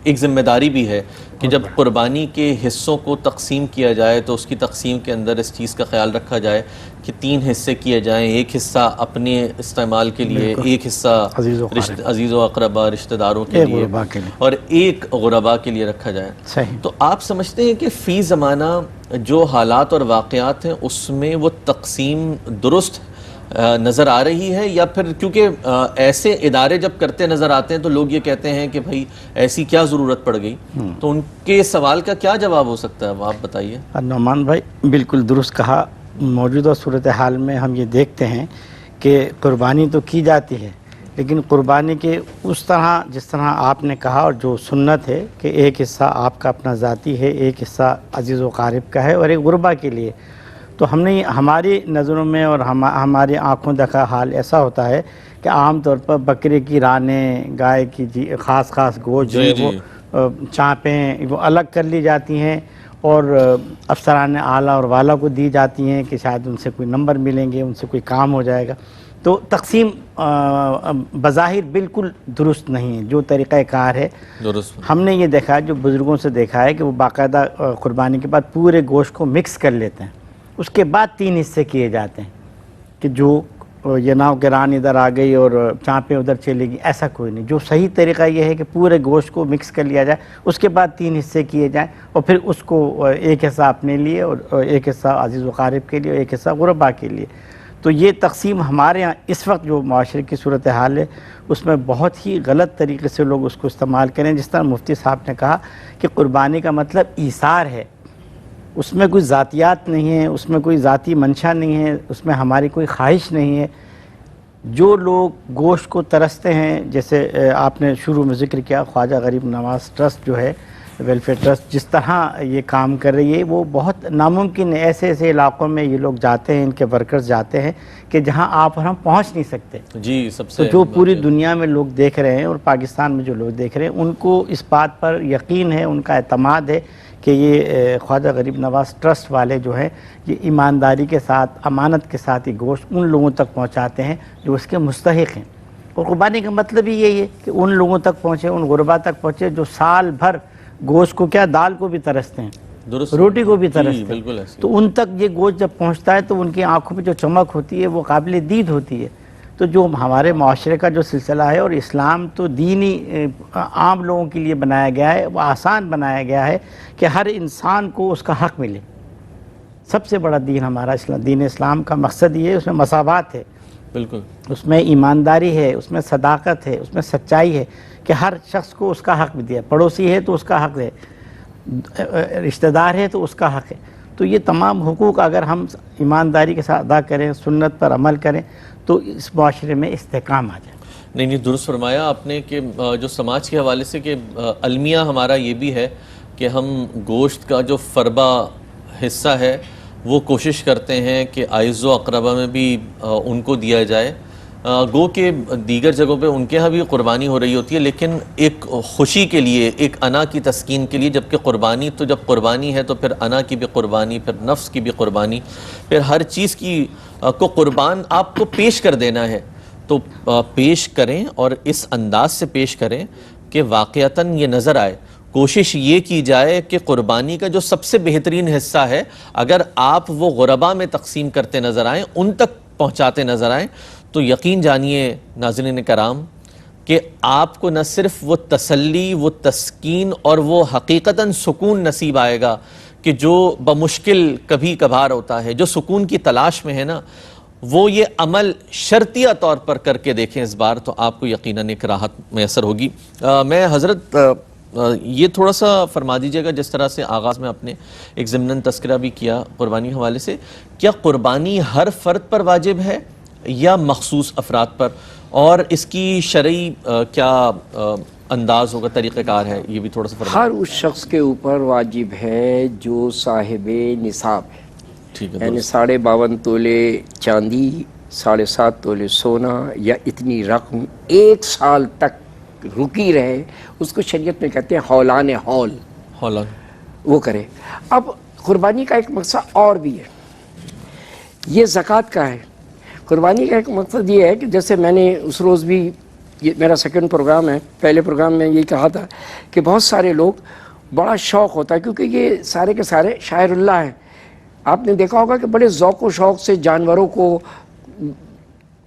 ایک ذمہ داری بھی ہے کہ جب قربانی کے حصوں کو تقسیم کیا جائے تو اس کی تقسیم کے اندر اس چیز کا خیال رکھا جائے کہ 3 حصے کیے جائیں, ایک حصہ اپنے استعمال کے لیے, ایک حصہ عزیز و اقربا رشتہ داروں کے لیے, اور ایک غربا کے لیے رکھا جائے. تو آپ سمجھتے ہیں کہ فی زمانہ جو حالات اور واقعات ہیں اس میں وہ تقسیم درست نظر آ رہی ہے, یا پھر کیونکہ ایسے ادارے جب کرتے نظر آتے ہیں تو لوگ یہ کہتے ہیں کہ بھائی ایسی کیا ضرورت پڑ گئی, تو ان کے سوال کا کیا جواب ہو سکتا ہے, آپ بتائیے. نعمان بھائی بالکل درست کہا. موجودہ صورتحال میں ہم یہ دیکھتے ہیں کہ قربانی تو کی جاتی ہے, لیکن قربانی کے اس طرح جس طرح آپ نے کہا اور جو سنت ہے کہ ایک حصہ آپ کا اپنا ذاتی ہے, ایک حصہ عزیز و قارب کا ہے اور ایک غربا کے لیے. تو ہم نے ہماری نظروں میں اور ہماری آنکھوں دیکھا حال ایسا ہوتا ہے کہ عام طور پر بکرے کی رانیں, گائے کی خاص گوشت جو ہے وہ چانپیں وہ الگ کر لی جاتی ہیں اور افسران اعلیٰ اور والا کو دی جاتی ہیں کہ شاید ان سے کوئی نمبر ملیں گے, ان سے کوئی کام ہو جائے گا. تو تقسیم بظاہر بالکل درست نہیں ہے جو طریقہ کار ہے. ہم نے یہ دیکھا ہے, جو بزرگوں سے دیکھا ہے کہ وہ باقاعدہ قربانی کے بعد پورے گوشت کو مکس کر لیتے ہیں, اس کے بعد 3 حصے کیے جاتے ہیں کہ جو یہ نہ ہو کہ ران ادھر آ گئی اور چانپیں ادھر چلے گی, ایسا کوئی نہیں. جو صحیح طریقہ یہ ہے کہ پورے گوشت کو مکس کر لیا جائے, اس کے بعد 3 حصے کیے جائیں اور پھر اس کو ایک حصہ اپنے لیے اور ایک حصہ عزیز و قارب کے لیے اور ایک حصہ غربا کے لیے. تو یہ تقسیم ہمارے ہاں اس وقت جو معاشرے کی صورتحال ہے اس میں بہت ہی غلط طریقے سے لوگ اس کو استعمال کریں. جس طرح مفتی صاحب نے کہا کہ قربانی کا مطلب ایثار ہے, اس میں کوئی ذاتیات نہیں ہے, اس میں کوئی ذاتی منشا نہیں ہے, اس میں ہماری کوئی خواہش نہیں ہے. جو لوگ گوشت کو ترستے ہیں, جیسے آپ نے شروع میں ذکر کیا خواجہ غریب نواز ٹرسٹ جو ہے ویلفیئر ٹرسٹ, جس طرح یہ کام کر رہی ہے وہ بہت ناممکن ہے. ایسے علاقوں میں یہ لوگ جاتے ہیں, ان کے ورکرز جاتے ہیں کہ جہاں آپ اور ہم پہنچ نہیں سکتے. جی سب سے تو جو پوری دنیا میں لوگ دیکھ رہے ہیں اور پاکستان میں جو لوگ دیکھ رہے ہیں ان کو اس بات پر یقین ہے, ان کا اعتماد ہے کہ یہ خواجہ غریب نواز ٹرسٹ والے جو ہیں یہ ایمانداری کے ساتھ, امانت کے ساتھ یہ گوشت ان لوگوں تک پہنچاتے ہیں جو اس کے مستحق ہیں. اور قربانی کا مطلب ہی یہی ہے کہ ان لوگوں تک پہنچے, ان غربا تک پہنچے جو سال بھر گوشت کو کیا دال کو بھی ترستے ہیں, روٹی کو بھی ترستے ہیں. تو ان تک یہ گوشت جب پہنچتا ہے تو ان کی آنکھوں پہ جو چمک ہوتی ہے وہ قابل دید ہوتی ہے. تو جو ہمارے معاشرے کا جو سلسلہ ہے, اور اسلام تو دینی عام لوگوں کے لیے بنایا گیا ہے, وہ آسان بنایا گیا ہے کہ ہر انسان کو اس کا حق ملے. سب سے بڑا دین ہمارا اسلام, دین اسلام کا مقصد یہ ہے, اس میں مساوات ہے, بالکل اس میں ایمانداری ہے, اس میں صداقت ہے, اس میں سچائی ہے کہ ہر شخص کو اس کا حق بھی دیا. پڑوسی ہے تو اس کا حق ہے, رشتہ دار ہے تو اس کا حق ہے. تو یہ تمام حقوق اگر ہم ایمانداری کے ساتھ ادا کریں, سنت پر عمل کریں تو اس معاشرے میں استحکام آ جائے. نہیں درست فرمایا آپ نے کہ جو سماج کے حوالے سے کہ المیہ ہمارا یہ بھی ہے کہ ہم گوشت کا جو فربا حصہ ہے وہ کوشش کرتے ہیں کہ اعز و اقربا میں بھی ان کو دیا جائے. گو کہ دیگر جگہوں پہ ان کے ہاں بھی قربانی ہو رہی ہوتی ہے, لیکن ایک خوشی کے لیے, ایک انا کی تسکین کے لیے. جبکہ قربانی تو جب قربانی ہے تو پھر انا کی بھی قربانی, پھر نفس کی بھی قربانی, پھر ہر چیز کی کو قربان آپ کو پیش کر دینا ہے. تو پیش کریں اور اس انداز سے پیش کریں کہ واقعتاً یہ نظر آئے. کوشش یہ کی جائے کہ قربانی کا جو سب سے بہترین حصہ ہے اگر آپ وہ غربا میں تقسیم کرتے نظر آئیں, ان تک پہنچاتے نظر آئیں, تو یقین جانیے ناظرین کرام کہ آپ کو نہ صرف وہ تسلی, وہ تسکین اور وہ حقیقتاً سکون نصیب آئے گا کہ جو بمشکل کبھی کبھار ہوتا ہے. جو سکون کی تلاش میں ہے نا, وہ یہ عمل شرطیہ طور پر کر کے دیکھیں اس بار, تو آپ کو یقیناً ایک راحت میسر ہوگی. میں حضرت یہ تھوڑا سا فرما دیجیے گا، جس طرح سے آغاز میں آپ نے ایک ضمناً تذکرہ بھی کیا قربانی حوالے سے، کیا قربانی ہر فرد پر واجب ہے یا مخصوص افراد پر، اور اس کی شرعی کیا انداز ہوگا، طریقہ کار ہے، یہ بھی تھوڑا سا فرما. ہر اس شخص کے اوپر واجب ہے جو صاحب نصاب ہے، ٹھیک ہے، یعنی 52.5 تولے چاندی، 7.5 تولے سونا یا اتنی رقم 1 سال تک رکی رہے، اس کو شریعت میں کہتے ہیں ہولان ہول، ہولان وہ کرے. اب قربانی کا ایک مقصد اور بھی ہے، یہ زکوٰۃ کا ہے. قربانی کا ایک مقصد یہ ہے کہ جیسے میں نے اس روز بھی، یہ میرا سیکنڈ پروگرام ہے، پہلے پروگرام میں یہ کہا تھا کہ بہت سارے لوگ بڑا شوق ہوتا ہے، کیونکہ یہ سارے کے سارے شاعر اللہ ہیں. آپ نے دیکھا ہوگا کہ بڑے ذوق و شوق سے جانوروں کو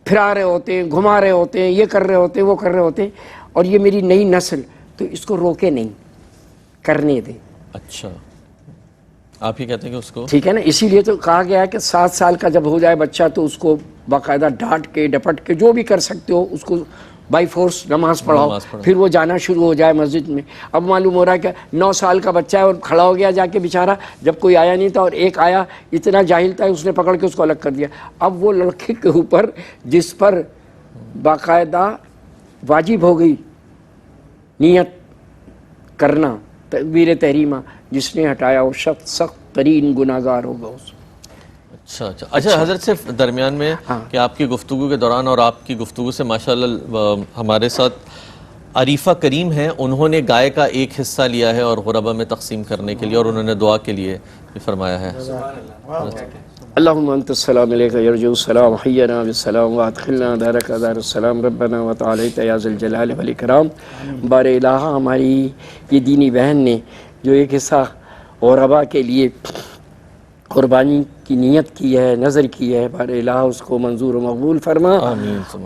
پھرا رہے ہوتے ہیں، گھما رہے ہوتے ہیں، یہ کر رہے ہوتے ہیں، وہ کر رہے ہوتے ہیں، اور یہ میری نئی نسل، تو اس کو روکے نہیں، کرنے دیں. اچھا، آپ ہی کہتے ہیں کہ اس کو ٹھیک ہے نا. اسی لیے تو کہا گیا ہے کہ 7 سال کا جب ہو جائے بچہ تو اس کو باقاعدہ ڈانٹ کے ڈپٹ کے جو بھی کر سکتے ہو اس کو بائی فورس نماز پڑھاؤ، پھر وہ جانا شروع ہو جائے مسجد میں. اب معلوم ہو رہا ہے کہ 9 سال کا بچہ ہے اور کھڑا ہو گیا جا کے بیچارہ، جب کوئی آیا نہیں تھا اور ایک آیا اتنا جاہل تھا اس نے پکڑ کے اس کو الگ کر دیا. اب وہ لڑکے کے اوپر جس پر باقاعدہ واجب ہو گئی نیت کرنا تکبیر تحریمہ، جس نے ہٹایا وہ شخص سخت ترین گناہگار ہوگا اس. اچھا حضرت صرف درمیان میں کہ آپ کی گفتگو کے دوران اور آپ کی گفتگو سے ماشاءاللہ ہمارے ساتھ عریفہ کریم ہیں، انہوں نے گائے کا ایک حصہ لیا ہے اور غربا میں تقسیم کرنے کے لیے، اور انہوں نے دعا کے لیے بھی فرمایا ہے. اللہم انت السلام علیکہ یرجو السلام حینا بالسلام وادخلنا دارک دار السلام ربنا وتعالیت یا ذی الجلال والاکرام. بار الہ ہماری یہ دینی بہن نے جو ایک حصہ غربا کے لیے قربانی کی نیت کی ہے، نظر کی ہے، بار الہ اس کو منظور و مقبول فرما،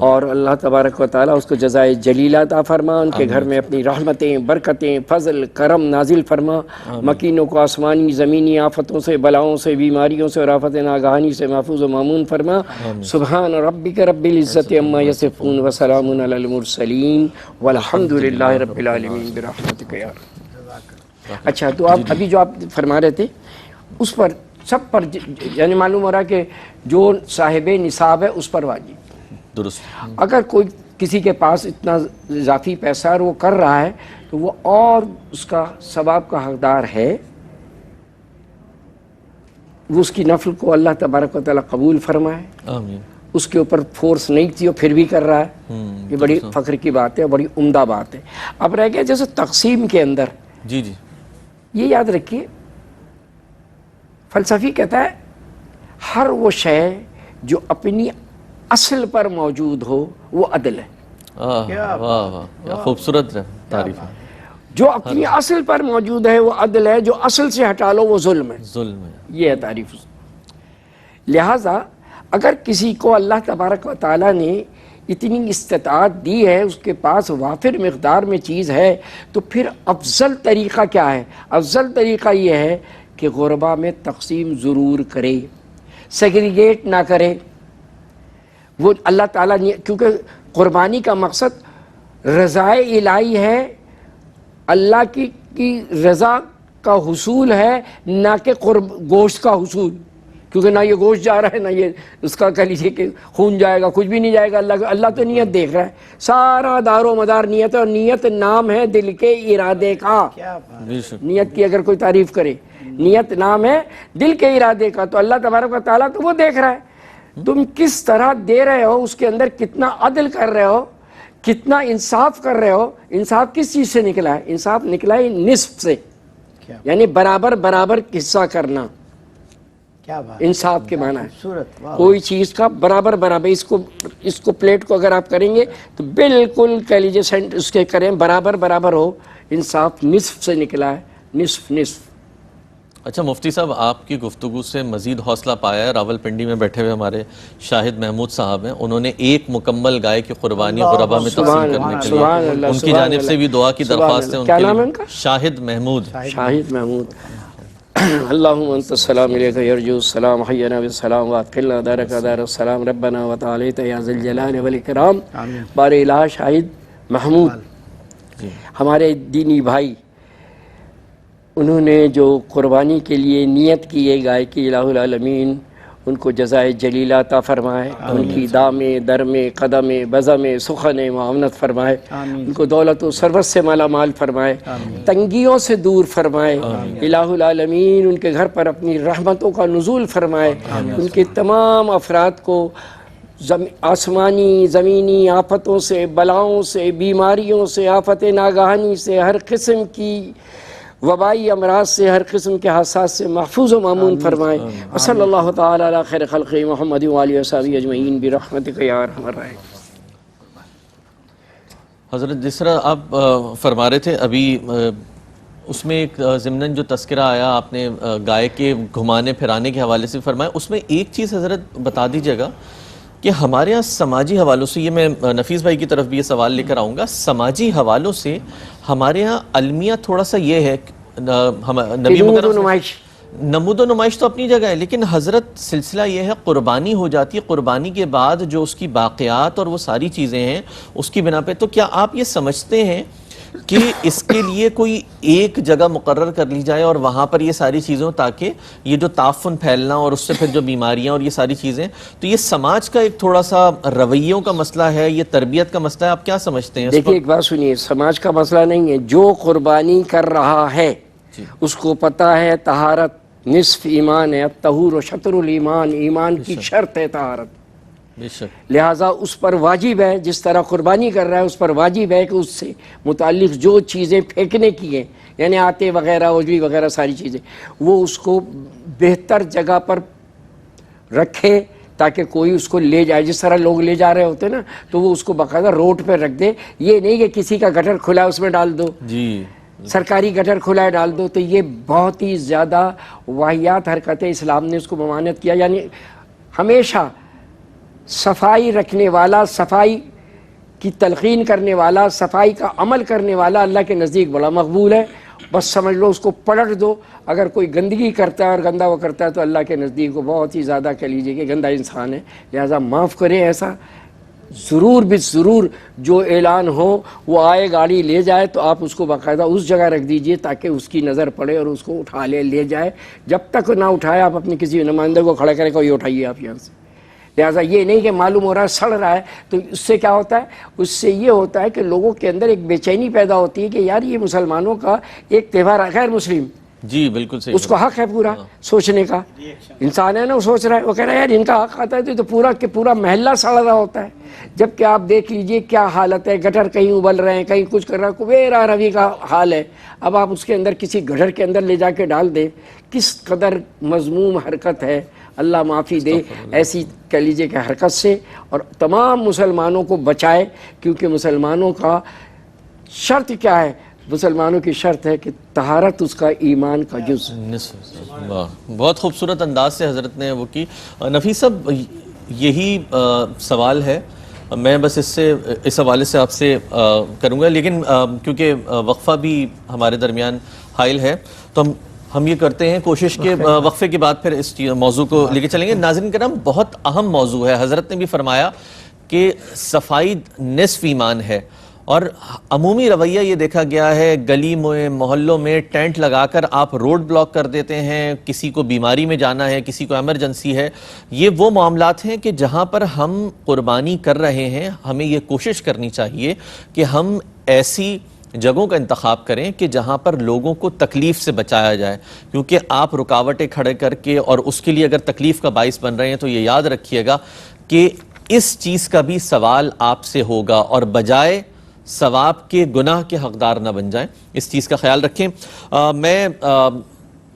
اور اللہ تبارک و تعالیٰ اس کو جزائے جلیلہ عطا فرما، ان کے گھر میں اپنی رحمتیں، برکتیں، فضل، کرم نازل فرما، مکینوں کو آسمانی زمینی آفتوں سے، بلاؤں سے، بیماریوں سے اور آفت ناگہانی سے محفوظ و مامون فرما. سبحان ربک رب العزت عما یصفون وسلام علی المرسلین والحمد للہ رب العالمین برحمتک یا رب. اچھا، تو آپ ابھی جو آپ فرما رہے تھے اس پر سب پر یعنی معلوم ہو رہا ہے کہ جو صاحب نصاب ہے اس پر واجب. درست. اگر کوئی کسی کے پاس اتنا اضافی پیسہ اور وہ کر رہا ہے تو وہ اور اس کا ثواب کا حقدار ہے، وہ اس کی نفل کو اللہ تبارک و تعالیٰ قبول فرمائے. آمین. اس کے اوپر فورس نہیں تھی اور پھر بھی کر رہا ہے، یہ بڑی فخر کی بات ہے، بڑی عمدہ بات ہے. اب رہ گیا جیسے تقسیم کے اندر، جی یہ یاد رکھیے فلسفی کہتا ہے ہر وہ شے جو اپنی اصل پر موجود ہو وہ عدل ہے. واہ واہ، خوبصورت تعریف ہے. جو اپنی اصل پر موجود ہے وہ عدل ہے، جو اصل سے ہٹا لو وہ ظلم ہے. ظلم ہے، یہ ہے تعریف. لہٰذا اگر کسی کو اللہ تبارک و تعالیٰ نے اتنی استطاعت دی ہے، اس کے پاس وافر مقدار میں چیز ہے، تو پھر افضل طریقہ کیا ہے؟ افضل طریقہ یہ ہے کہ غربا میں تقسیم ضرور کرے، سیگریگیٹ نہ کرے. وہ اللہ تعالیٰ نے، کیونکہ قربانی کا مقصد رضائے الہی ہے، اللہ کی رضا کا حصول ہے، نہ کہ گوشت کا حصول. کیونکہ نہ یہ گوشت جا رہا ہے، نہ یہ اس کا کہہ لیجیے کہ خون جائے گا، کچھ بھی نہیں جائے گا. اللہ تو نیت دیکھ رہا ہے، سارا دار و مدار نیت ہے، اور نیت نام ہے دل کے ارادے کا. نیت کی اگر کوئی تعریف کرے، نیت نام ہے دل کے ارادے کا. تو اللہ تبارک و تعالیٰ تو وہ دیکھ رہا ہے تم کس طرح دے رہے ہو، اس کے اندر کتنا عدل کر رہے ہو، کتنا انصاف کر رہے ہو. انصاف کس چیز سے نکلا ہے؟ انصاف نکلا ہے نصف سے، یعنی برابر برابر حصہ کرنا. انصاف کے معنی ہے کوئی چیز کا برابر برابر. اس کو پلیٹ کو اگر آپ کریں گے تو بالکل کہہ لیجیے سینٹ اس کے کریں برابر برابر ہو. انصاف نصف سے نکلا ہے، نصف نصف. اچھا مفتی صاحب، آپ کی گفتگو سے مزید حوصلہ پایا ہے. راول پنڈی میں بیٹھے ہوئے ہمارے شاہد محمود صاحب ہیں، انہوں نے ایک مکمل گائے کی قربانی غربا میں تقسیم کرنے کے لیے ان کی جانب سے بھی دعا کی درخواست ہے. کیا نام ہے ان کا؟ شاہد محمود. شاہد محمود. اللہم انت السلام علیکہ یرجو السلام حینا بالسلام وادخلنا دارک دار السلام ربنا وتعالیت یا ذی الجلال والاکرام. بار الہ شاہد محمود ہمارے دینی بھائی انہوں نے جو قربانی کے لیے نیت کی ہے گائے کی، الہ العالمین ان کو جزائے جلیلہ عطا فرمائے، ان کی دامے درمے قدمے بزمے سخن معاونت فرمائے، ان کو دولت و ثروت سے مالا مال فرمائے، تنگیوں سے دور فرمائے، الہ العالمین ان کے گھر پر اپنی رحمتوں کا نزول فرمائے، ان کے تمام افراد کو آسمانی زمینی آفتوں سے، بلاؤں سے، بیماریوں سے، آفت ناگہانی سے، ہر قسم کی وبائی امراض سے، ہر قسم کے حادثات سے محفوظ و مامون فرمائے۔ وصلی اللہ تعالی علی خیر خلق محمد وآلہ وصحبہ اجمعین برحمتک یا ارحم الراحمین۔ حضرت جس طرح آپ فرما رہے تھے ابھی، اس میں ایک ضمناً جو تذکرہ آیا آپ نے گائے کے گھمانے پھرانے کے حوالے سے فرمایا، اس میں ایک چیز حضرت بتا دیجیے گا کہ ہمارے ہاں سماجی حوالوں سے، یہ میں نفیس بھائی کی طرف بھی یہ سوال لے کر آؤں گا، سماجی حوالوں سے ہمارے ہاں المیہ تھوڑا سا یہ ہے، نبی نمود و نمائش تو اپنی جگہ ہے، لیکن حضرت سلسلہ یہ ہے قربانی ہو جاتی ہے، قربانی کے بعد جو اس کی باقیات اور وہ ساری چیزیں ہیں اس کی بنا پہ، تو کیا آپ یہ سمجھتے ہیں کہ اس کے لیے کوئی ایک جگہ مقرر کر لی جائے اور وہاں پر یہ ساری چیزیں، تاکہ یہ جو تعفن پھیلنا اور اس سے پھر جو بیماریاں اور یہ ساری چیزیں، تو یہ سماج کا ایک تھوڑا سا رویوں کا مسئلہ ہے، یہ تربیت کا مسئلہ ہے، آپ کیا سمجھتے ہیں؟ دیکھیے ایک بات سنیے، سماج کا مسئلہ نہیں ہے، جو قربانی کر رہا ہے اس کو پتہ ہے طہارت نصف ایمان ہے، الطہور و شطر الایمان، ایمان کی شرط ہے طہارت، بے شک، لہٰذا اس پر واجب ہے، جس طرح قربانی کر رہا ہے اس پر واجب ہے کہ اس سے متعلق جو چیزیں پھینکنے کی ہیں، یعنی آٹے وغیرہ عجوی وغیرہ ساری چیزیں، وہ اس کو بہتر جگہ پر رکھے تاکہ کوئی اس کو لے جائے، جس طرح لوگ لے جا رہے ہوتے ہیں نا، تو وہ اس کو باقاعدہ روڈ پہ رکھ دے، یہ نہیں کہ کسی کا گٹر کھلا ہے اس میں ڈال دو، جی سرکاری گٹر کھلا ہے ڈال دو، تو یہ بہت ہی زیادہ واہیات حرکتیں اسلام نے اس کو ممانعت کیا۔ یعنی ہمیشہ صفائی رکھنے والا، صفائی کی تلقین کرنے والا، صفائی کا عمل کرنے والا اللہ کے نزدیک بڑا مقبول ہے، بس سمجھ لو اس کو پلٹ دو۔ اگر کوئی گندگی کرتا ہے اور گندا وہ کرتا ہے تو اللہ کے نزدیک وہ بہت ہی زیادہ کہہ لیجیے کہ گندا انسان ہے، لہٰذا معاف کریں۔ ایسا ضرور ضرور جو اعلان ہو وہ آئے گاڑی لے جائے تو آپ اس کو باقاعدہ اس جگہ رکھ دیجئے تاکہ اس کی نظر پڑے اور اس کو اٹھا لے جائے۔ جب تک نہ اٹھائے آپ اپنی کسی نمائندے کو کھڑا کرے کوئی اٹھائیے آپ یہاں سے۔ لہٰذا یہ نہیں کہ معلوم ہو رہا ہے سڑ رہا ہے، تو اس سے کیا ہوتا ہے؟ اس سے یہ ہوتا ہے کہ لوگوں کے اندر ایک بے چینی پیدا ہوتی ہے کہ یار یہ مسلمانوں کا ایک تہوار ہے، غیر مسلم جی بالکل صحیح، اس کو حق ہے پورا سوچنے کا، انسان ہے نا، وہ سوچ رہا ہے، وہ کہہ رہا ہے یار ان کا حق آتا ہے تو پورا کہ پورا محلہ سڑ رہا ہوتا ہے، جبکہ آپ دیکھ لیجئے کیا حالت ہے، گٹر کہیں ابل رہے ہیں، کہیں کچھ کر رہا ہے، کویرا روی کا حال ہے۔ اب آپ اس کے اندر کسی گٹر کے اندر لے جا کے ڈال دیں، کس قدر مذموم حرکت ہے، اللہ معافی دے ایسی کہہ لیجئے کہ حرکت سے، اور تمام مسلمانوں کو بچائے، کیونکہ مسلمانوں کا شرط کیا ہے؟ مسلمانوں کی شرط ہے کہ طہارت اس کا ایمان کا جز۔ بہت خوبصورت انداز سے حضرت نے وہ کی۔ نفیس صاحب یہی سوال ہے، میں بس اس حوالے سے آپ سے کروں گا، لیکن کیونکہ وقفہ بھی ہمارے درمیان حائل ہے تو ہم یہ کرتے ہیں کوشش کے وقفے کے بعد پھر اس موضوع کو لے کے چلیں گے۔ ناظرین کرام، بہت اہم موضوع ہے، حضرت نے بھی فرمایا کہ صفائی نصف ایمان ہے، اور عمومی رویہ یہ دیکھا گیا ہے، گلی میں محلوں میں ٹینٹ لگا کر آپ روڈ بلاک کر دیتے ہیں، کسی کو بیماری میں جانا ہے، کسی کو ایمرجنسی ہے۔ یہ وہ معاملات ہیں کہ جہاں پر ہم قربانی کر رہے ہیں، ہمیں یہ کوشش کرنی چاہیے کہ ہم ایسی جگہوں کا انتخاب کریں کہ جہاں پر لوگوں کو تکلیف سے بچایا جائے، کیونکہ آپ رکاوٹیں کھڑے کر کے اور اس کے لیے اگر تکلیف کا باعث بن رہے ہیں تو یہ یاد رکھیے گا کہ اس چیز کا بھی سوال آپ سے ہوگا، اور بجائے ثواب کے گناہ کے حقدار نہ بن جائیں، اس چیز کا خیال رکھیں۔ میں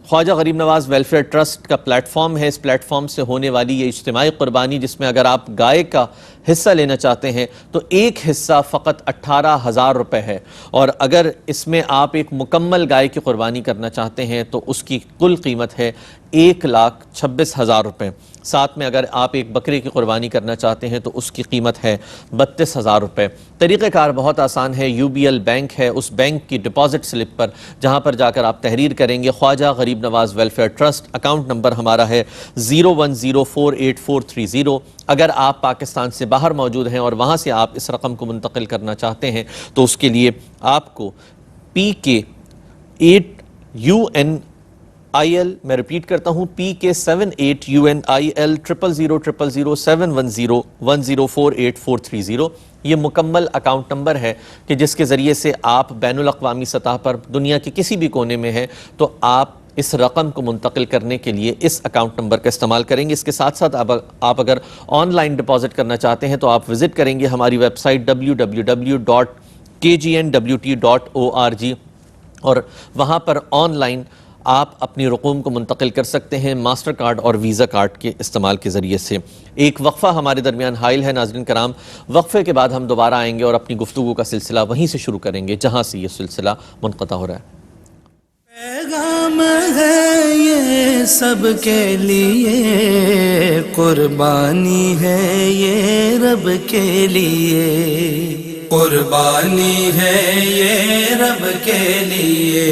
خواجہ غریب نواز ویلفیئر ٹرسٹ کا پلیٹ فارم ہے، اس پلیٹ فارم سے ہونے والی یہ اجتماعی قربانی، جس میں اگر آپ گائے کا حصہ لینا چاہتے ہیں تو ایک حصہ فقط 18,000 روپے ہے، اور اگر اس میں آپ ایک مکمل گائے کی قربانی کرنا چاہتے ہیں تو اس کی کل قیمت ہے 1,26,000 روپے۔ ساتھ میں اگر آپ ایک بکرے کی قربانی کرنا چاہتے ہیں تو اس کی قیمت ہے 32,000 روپے۔ طریقہ کار بہت آسان ہے، UBL بینک ہے، اس بینک کی ڈپازٹ سلپ پر جہاں پر جا کر آپ تحریر کریں گے خواجہ غریب نواز ویلفیئر ٹرسٹ، اکاؤنٹ نمبر ہمارا ہے 010484030۔ اگر آپ پاکستان سے باہر موجود ہیں اور وہاں سے آپ اس رقم کو منتقل کرنا چاہتے ہیں تو اس کے لیے آپ کو PK UNIL, میں ریپیٹ کرتا ہوں PK78 UNIL 0000710104843. یہ مکمل اکاؤنٹ نمبر ہے کہ جس کے ذریعے سے آپ بین الاقوامی سطح پر دنیا کے کسی بھی کونے میں ہیں تو آپ اس رقم کو منتقل کرنے کے لیے اس اکاؤنٹ نمبر کا استعمال کریں گے. اس کے ساتھ ساتھ آپ اگر آن لائن ڈپازٹ کرنا چاہتے ہیں تو آپ وزٹ کریں گے ہماری ویب سائٹ www.kgnwt.org اور وہاں پر آن لائن آپ اپنی رقوم کو منتقل کر سکتے ہیں ماسٹر کارڈ اور ویزا کارڈ کے استعمال کے ذریعے سے. ایک وقفہ ہمارے درمیان حائل ہے ناظرین کرام. وقفے کے بعد ہم دوبارہ آئیں گے اور اپنی گفتگو کا سلسلہ وہیں سے شروع کریں گے جہاں سے یہ سلسلہ منقطع ہو رہا ہے. پیغام ہے یہ سب کے لیے، قربانی ہے یہ رب کے لیے، قربانی ہے یہ رب کے لیے.